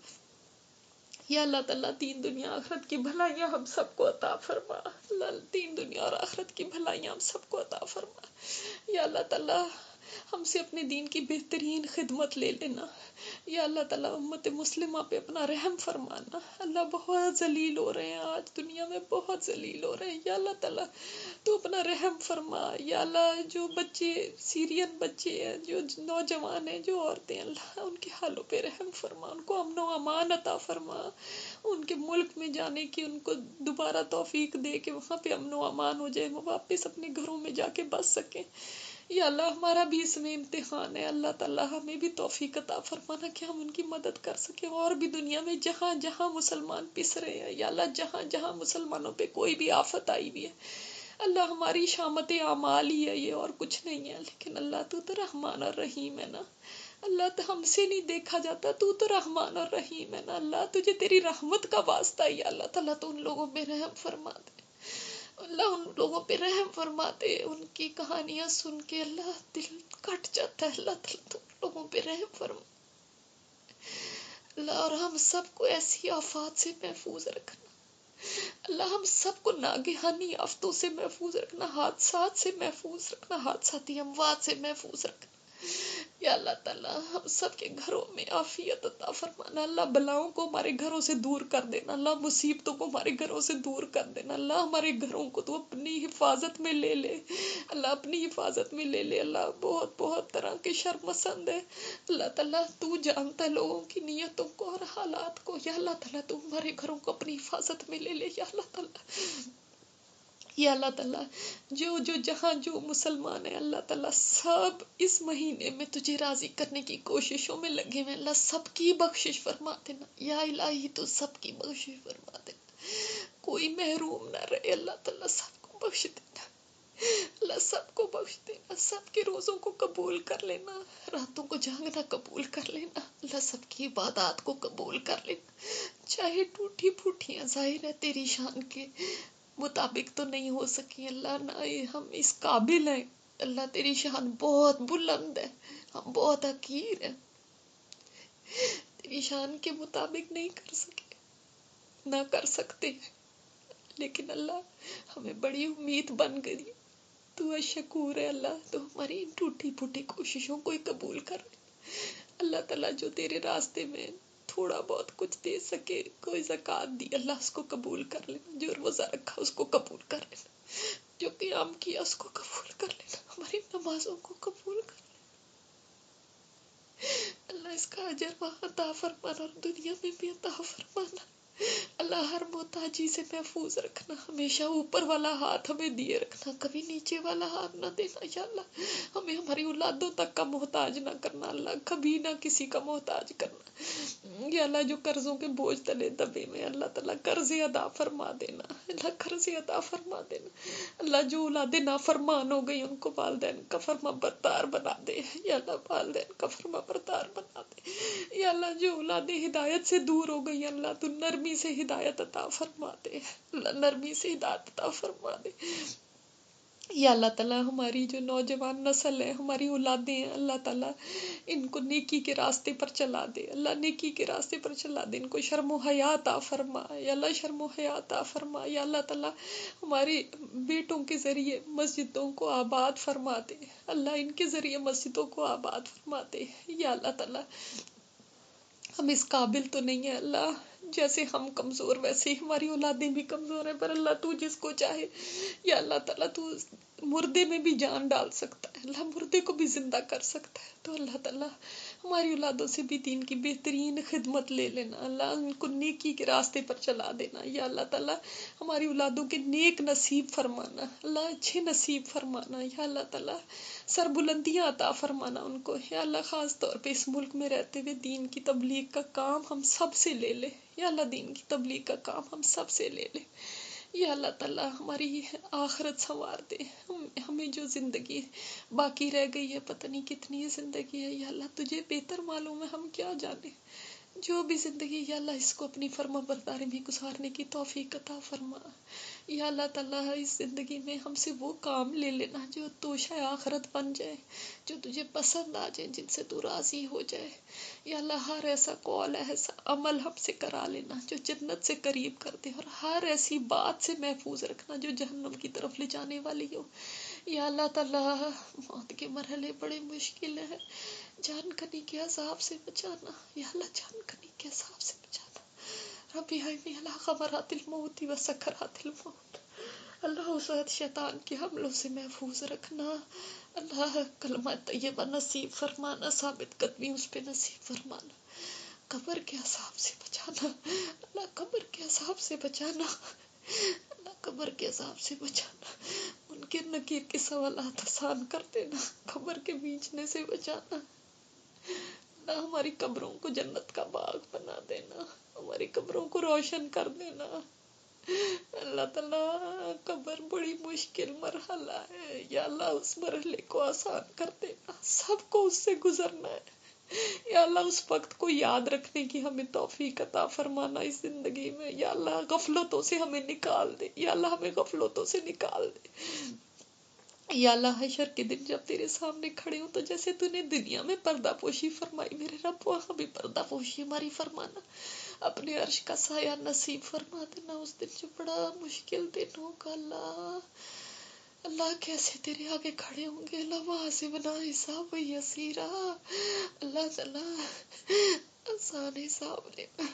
یا اللہ تعالیٰ دین دنیا آخرت کی بھلائیاں ہم سب کو عطا فرما، اللہ دین دنیا اور آخرت کی بھلائیاں ہم سب کو عطا فرما۔ یا اللہ تعالیٰ ہم سے اپنے دین کی بہترین خدمت لے لینا، یا اللہ تعالیٰ امت مسلمہ پہ اپنا رحم فرمانا، اللہ بہت ذلیل ہو رہے ہیں آج دنیا میں، بہت ذلیل ہو رہے ہیں، یا اللہ تعالیٰ تو اپنا رحم فرما۔ یا اللہ جو بچے، سیرین بچے ہیں، جو نوجوان ہیں، جو عورتیں، اللہ ان کے حالوں پہ رحم فرما، ان کو امن و امان عطا فرما، ان کے ملک میں جانے کی ان کو دوبارہ توفیق دے کہ وہاں پہ امن و امان ہو جائے، وہ واپس اپنے گھروں میں جا کے بس سکیں۔ یا اللہ ہمارا بھی اس میں امتحان ہے، اللہ تعالیٰ ہمیں بھی توفیق عطا فرمانا کہ ہم ان کی مدد کر سکیں، اور بھی دنیا میں جہاں جہاں مسلمان پس رہے ہیں، یا اللہ جہاں جہاں مسلمانوں پہ کوئی بھی آفت آئی بھی ہے، اللہ ہماری شامت اعمال ہی ہے یہ، اور کچھ نہیں ہے، لیکن اللہ تو رحمان اور رحیم ہے نا، اللہ تو ہم سے نہیں دیکھا جاتا، تو رحمان اور رحیم ہے نا اللہ، تجھے تیری رحمت کا واسطہ ہی اللہ تعالیٰ تو ان لوگوں پہ رحم فرما دے، اللہ ان لوگوں پہ رحم فرما دے، ان کی کہانیاں سن کے اللہ دل کٹ جاتا ہے، اللہ تعالیٰ تو ان لوگوں پہ رحم فرما اللہ، اور ہم سب کو ایسی آفات سے محفوظ رکھنا اللہ، ہم سب کو ناگہانی آفتوں سے محفوظ رکھنا، حادثات سے محفوظ رکھنا، حادثاتی اموات سے محفوظ رکھنا یا اللہ تعالیٰ، ہم سب کے گھروں میں عافیت عطا فرمانا اللہ، بلاؤں کو ہمارے گھروں سے دور کر دینا اللہ، مصیبتوں کو ہمارے گھروں سے دور کر دینا اللہ، ہمارے گھروں کو تو اپنی حفاظت میں لے لے اللہ، اپنی حفاظت میں لے لے اللہ، بہت بہت طرح کے شر پسند ہے اللہ تعالیٰ، تو جانتا ہے لوگوں کی نیتوں کو اور حالات کو، یا اللہ تعالیٰ تو ہمارے گھروں کو اپنی حفاظت میں لے لے یا اللہ تعالیٰ، یا اللہ تعالیٰ، جو جہاں جو مسلمان ہیں اللہ تعالیٰ سب اس مہینے میں تجھے راضی کرنے کی کوششوں میں لگے ہوئے اللہ، سب کی بخشش فرما دینا یا الہی، تو سب کی بخشش فرما دینا، کوئی محروم نہ رہے اللہ تعالیٰ، سب کو بخش دینا اللہ، سب کو بخش دینا، سب کے روزوں کو قبول کر لینا، راتوں کو جاگنا قبول کر لینا اللہ، سب کی عبادات کو قبول کر لینا، چاہے ٹوٹی پھوٹیاں ظاہر ہے تیری شان کے مطابق تو نہیں ہو سکی اللہ، نہ ہم اس قابل ہیں اللہ، تیری شان بہت بلند ہے، ہم بہت حقیر ہیں، تیری شان کے مطابق نہیں کر سکے، نہ کر سکتے، لیکن اللہ ہمیں بڑی امید بن گئی، تو شکور ہے اللہ، تو ہماری ان ٹوٹی پھوٹی کوششوں کو ہی قبول کر اللہ تعالیٰ، جو تیرے راستے میں تھوڑا بہت کچھ دے سکے، کوئی زکوٰۃ دی اللہ، اس کو قبول کر لینا، جو روزہ رکھا اس کو قبول کر لینا، جو قیام کیا اس کو قبول کر لینا، ہماری نمازوں کو قبول کر لینا اللہ، اس کا اجر وہاں عطا فرمانا اور دنیا میں بھی عطا فرمانا اللہ، ہر محتاجی سے محفوظ رکھنا، ہمیشہ اوپر والا ہاتھ ہمیں دیے رکھنا، کبھی نیچے والا ہاتھ نہ دینا یا اللہ، ہمیں ہماری اولادوں تک کا محتاج نہ کرنا اللہ، کبھی نہ کسی کا محتاج کرنا یا اللہ، جو قرضوں کے بوجھ تلے دبے میں اللہ تعالیٰ قرض ادا فرما دینا اللہ، قرض ادا فرما دینا اللہ، جو اولادیں نافرمان ہو گئی ان کو والدین کا فرما بردار بنا دے یا اللہ، والدین کا فرما بردار بنا دے یا اللہ، جو اولادیں ہدایت سے دور ہو گئی اللہ، تو نرمی سے ہدایت عطا فرما دے اللہ، نرمی سے ہدایت عطا فرما دے یا اللہ تعالیٰ، ہماری جو نوجوان نسل ہے، ہماری اولادیں ہیں اللہ تعالیٰ، ان کو نیکی کے راستے پر چلا دے اللہ، نیکی کے راستے پر چلا دے، ان کو شرم و حیا عطا فرما یا اللہ، شرم و حیا عطا فرما یا اللہ تعالیٰ، ہمارے بیٹوں کے ذریعے مسجدوں کو آباد فرما دے اللہ، ان کے ذریعے مسجدوں کو آباد فرما دے یا اللہ تعالیٰ، ہم اس قابل تو نہیں ہے اللہ، جیسے ہم کمزور ویسے ہی ہماری اولادیں بھی کمزور ہیں، پر اللہ تو جس کو چاہے یا اللہ تعالیٰ، تو مردے میں بھی جان ڈال سکتا ہے اللہ، مردے کو بھی زندہ کر سکتا ہے، تو اللہ تعالیٰ ہماری اولادوں سے بھی دین کی بہترین خدمت لے لینا اللہ، ان کو نیکی کے راستے پر چلا دینا یا اللہ تعالیٰ، ہماری اولادوں کے نیک نصیب فرمانا اللہ، اچھے نصیب فرمانا یا اللہ تعالیٰ، سر بلندیاں عطا فرمانا ان کو یا اللہ، خاص طور پہ اس ملک میں رہتے ہوئے دین کی تبلیغ کا کام ہم سب سے لے لے یا اللہ، دین کی تبلیغ کا کام ہم سب سے لے لے یا اللہ تعالیٰ، ہماری آخرت سنوار دے، ہمیں جو زندگی باقی رہ گئی ہے، پتہ نہیں کتنی زندگی ہے یا اللہ، تجھے بہتر معلوم ہے، ہم کیا جانے، جو بھی زندگی یا اللہ، اس کو اپنی فرما برداری میں گزارنے کی توفیق عطا فرما یا اللہ تعالیٰ، اس زندگی میں ہم سے وہ کام لے لینا جو توشہ آخرت بن جائے، جو تجھے پسند آ جائے، جن سے تو راضی ہو جائے یا اللہ، ہر ایسا قول ایسا عمل ہم سے کرا لینا جو جنت سے قریب کر دے، اور ہر ایسی بات سے محفوظ رکھنا جو جہنم کی طرف لے جانے والی ہو یا اللہ تعالیٰ، موت کے مرحلے بڑے مشکل ہیں، جان کنی کے عذاب سے بچانا یا اللہ، جان کنی کے عذاب سے بچانا، ربی حیمی اللہ، خبرات الموت و سکرات الموت اللہ، اس وقت شیطان کے حملوں سے محفوظ رکھنا اللہ، کلمہ طیبہ نصیب فرمانا، ثابت قدمی اس پہ نصیب فرمانا، قبر کے عذاب سے بچانا اللہ، قبر کے عذاب سے بچانا اللہ، قبر کے عذاب سے بچانا، منکر نکیر کے سوالات آسان کر دینا، قبر کے بیچنے سے بچانا اللہ، ہماری قبروں کو جنت کا باغ بنا دینا، ہماری قبروں کو روشن کر دینا اللہ تعالیٰ قبر بڑی مشکل مرحلہ ہے، یا اللہ اس مرحلے کو آسان کر دینا، سب کو اس سے گزرنا ہے، یا اللہ اس وقت کو یاد رکھنے کی ہمیں توفیق عطا فرمانا اس زندگی میں، یا اللہ غفلتوں سے ہمیں نکال دے، یا اللہ ہمیں غفلتوں سے نکال دے، یا اللہ حشر کے دن جب تیرے سامنے کھڑے ہوں تو جیسے تو نے دنیا میں پردہ پوشی فرمائی میرے رب، وہاں بھی پردہ پوشی ہماری فرمانا، اپنے عرش کا سایہ نصیب فرما دینا اس دن جو بڑا مشکل دن ہوگا۔ اللہ اللہ کیسے تیرے آگے کھڑے ہوں گے، اللہ وہاں سے بنا حساب یسیرا، اللہ تعالیٰ آسان حساب لینا،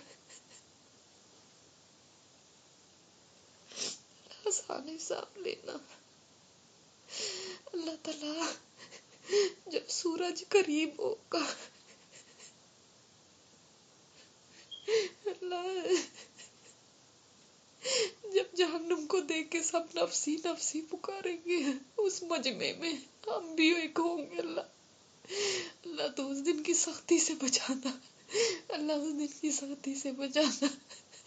آسان حساب لینا، اللہ تعالیٰ جب سورج قریب ہوگا، اللہ جب جہنم کو دیکھ کے سب نفسی نفسی پکاریں گے اس مجمع میں ہم بھی ایک ہوں گے، اللہ اللہ تو اس دن کی سختی سے بچانا، اللہ اس دن کی سختی سے بچانا،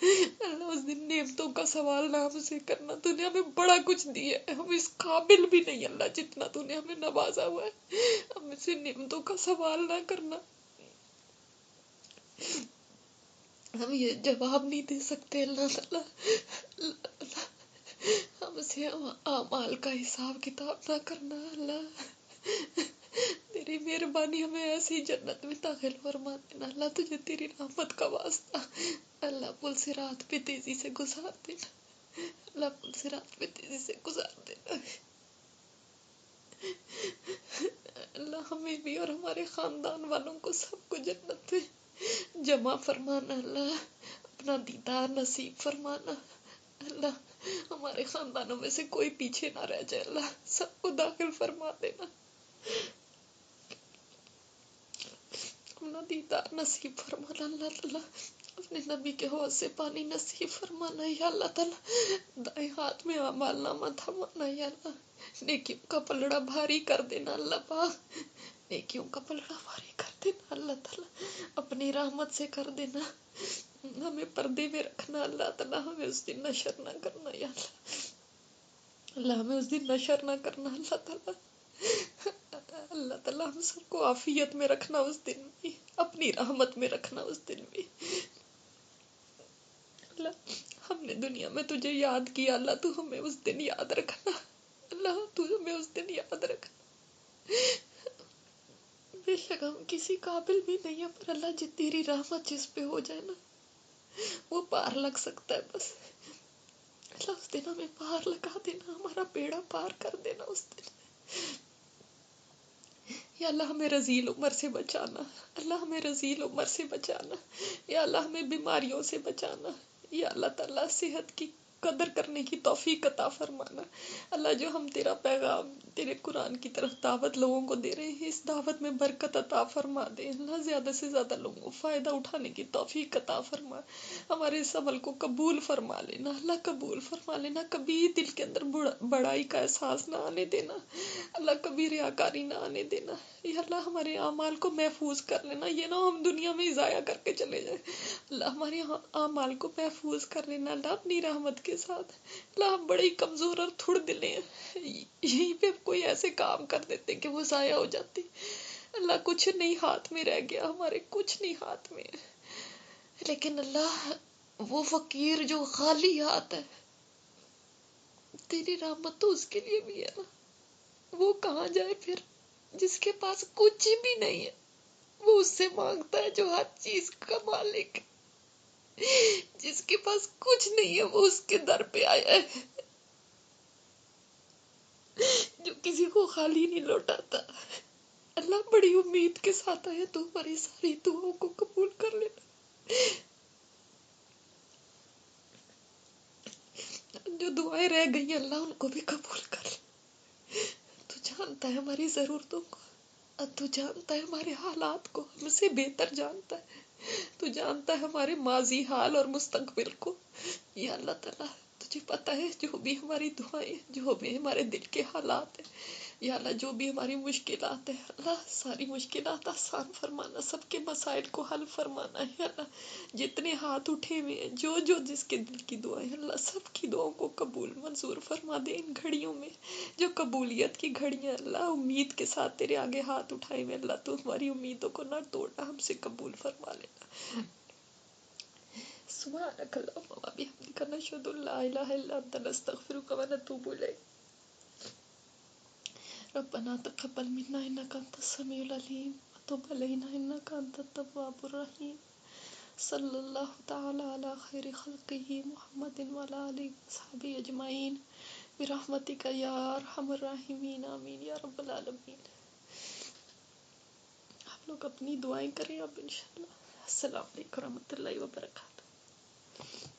اللہ اس دن نعمتوں کا سوال نہ ہم سے کرنا، تو نے ہمیں بڑا کچھ دیا ہے، ہم اس قابل بھی نہیں اللہ جتنا تو نے ہمیں نوازا ہوا ہے، ہم سے نعمتوں کا سوال نہ کرنا، ہم یہ جواب نہیں دے سکتے اللہ تعالیٰ، اللہ تعالیٰ ہم سے اعمال کا حساب کتاب نہ کرنا، اللہ تیری مہربانی ہمیں ایسی جنت میں داخل فرما دینا، اللہ تجھے تیری رحمت کا واسطہ، اللہ پل صراط پہ تیزی سے گزار دینا، اللہ پل صراط پہ تیزی سے گزار دینا، اللہ ہمیں بھی اور ہمارے خاندان والوں کو سب کو جنت میں جمع فرمانا، اللہ اپنا دیدار نصیب فرمانا، اللہ ہمارے خاندانوں میں سے کوئی پیچھے نہ رہ جائے، اللہ سب کو داخل فرما دینا، اپنا دیدار نصیب فرمانا، اللہ تعالیٰ اپنے نبی کے حوض سے پانی نصیب فرمانا، یا اللہ تعالیٰ دائیں ہاتھ میں اعمال نامہ تھمانا، یا اللہ نیکیوں کا پلڑا بھاری کر دینا، اللہ پاک نیکیوں کا پلڑا بھاری کر دینا، اللہ تعالیٰ اپنی رحمت سے کر دینا، ہمیں پردے میں رکھنا، اللہ تعالیٰ ہمیں اس دن نشر نہ کرنا، یا اللہ اللہ ہمیں اس دن نشر نہ کرنا، اللہ تعالیٰ اللہ تعالیٰ ہم سب کو عافیت میں رکھنا اس دن بھی، اپنی رحمت میں رکھنا اس دن بھی، اللہ ہم نے دنیا میں تجھے یاد کیا، اللہ تو ہمیں اس دن یاد رکھنا، اللہ تو ہمیں اس دن یاد رکھنا، بے شک ہم کسی قابل بھی نہیں ہیں، پر اللہ تیری رحمت جس پہ ہو جائے نا وہ پار لگ سکتا ہے، بس اللہ اس دن ہمیں پار لگا دینا، ہمارا بیڑا پار کر دینا اس دن، یا اللہ ہمیں رذیل عمر سے بچانا، اللہ ہمیں رذیل عمر سے بچانا، یا اللہ ہمیں بیماریوں سے بچانا، یا اللہ تعالیٰ صحت کی قدر کرنے کی توفیق عطا فرمانا، اللہ جو ہم تیرا پیغام تیرے قرآن کی طرف دعوت لوگوں کو دے رہے ہیں، اس دعوت میں برکت عطا فرما دے، اللہ زیادہ سے زیادہ لوگوں کو فائدہ اٹھانے کی توفیق عطا فرما، ہمارے اس عمل کو قبول فرما لینا، اللہ قبول فرما لینا، کبھی دل کے اندر بڑائی کا احساس نہ آنے دینا، اللہ کبھی ریاکاری نہ آنے دینا، یا اللہ ہمارے اعمال کو محفوظ کر لینا، یہ نہ ہم دنیا میں ضائع کر کے چلے جائیں، اللہ ہمارے اعمال کو محفوظ کر لینا، اللہ اپنی رحمت کے ساتھ، اللہ ہم بڑے ہی کمزور اور تھوڑ دلے ہیں، یہیں پہ کوئی ایسے کام کر دیتے کہ وہ ضائع ہو جاتی، اللہ کچھ نہیں ہاتھ میں رہ گیا ہمارے، کچھ نہیں ہاتھ میں، لیکن اللہ وہ فقیر جو خالی ہاتھ ہے، تیری رحمت تو اس کے لیے بھی ہے نا، وہ کہاں جائے پھر جس کے پاس کچھ بھی نہیں ہے، وہ اس سے مانگتا ہے جو ہر چیز کا مالک ہے، جس کے پاس کچھ نہیں ہے وہ اس کے در پہ آیا ہے، جو کسی کو خالی نہیں لوٹاتا، اللہ بڑی امید کے ساتھ آیا تو ہماری ساری دعاؤں کو قبول کر لینا، جو دعائیں رہ گئی ہیں اللہ ان کو بھی قبول کر لے، تو جانتا ہے ہماری ضرورتوں کو، تو جانتا ہے ہمارے حالات کو، ہم سے بہتر جانتا ہے، تو جانتا ہے ہمارے ماضی حال اور مستقبل کو، یا اللہ تعالیٰ تجھے پتہ ہے جو بھی ہماری دعائیں، جو بھی ہمارے دل کے حالات ہیں یا اللہ، جو بھی ہماری مشکلات ہیں اللہ، ساری مشکلات آسان فرمانا، سب کے مسائل کو حل فرمانا ہے اللہ۔ جتنے ہاتھ اٹھے ہوئے ہیں، جو جو جس کے دل کی دعائیں اللہ، سب کی دعاؤں کو قبول منظور فرما دے ان گھڑیوں میں جو قبولیت کی گھڑیاں اللہ، امید کے ساتھ تیرے آگے ہاتھ اٹھائے ہوئے اللہ، تو ہماری امیدوں کو نہ توڑنا، ہم سے قبول فرما لینا۔ سبحانک اللہم و بحمدک، نشہد ان لا الہ الا انت، نستغفرک و نتوب الیک۔ ربنا تقبل منا انك انت السميع العليم وتب علينا انك انت التواب الرحيم۔ صلی اللہ تعالی علی خیر خلقہ محمد وعلی آلہ وصحبہ اجمعین برحمتک یا ارحم الراحمین، آمین یا رب العالمین۔ آپ لوگ اپنی دعائیں کریں اب انشاءاللہ۔ السلام علیکم ورحمۃ اللہ وبرکاتہ۔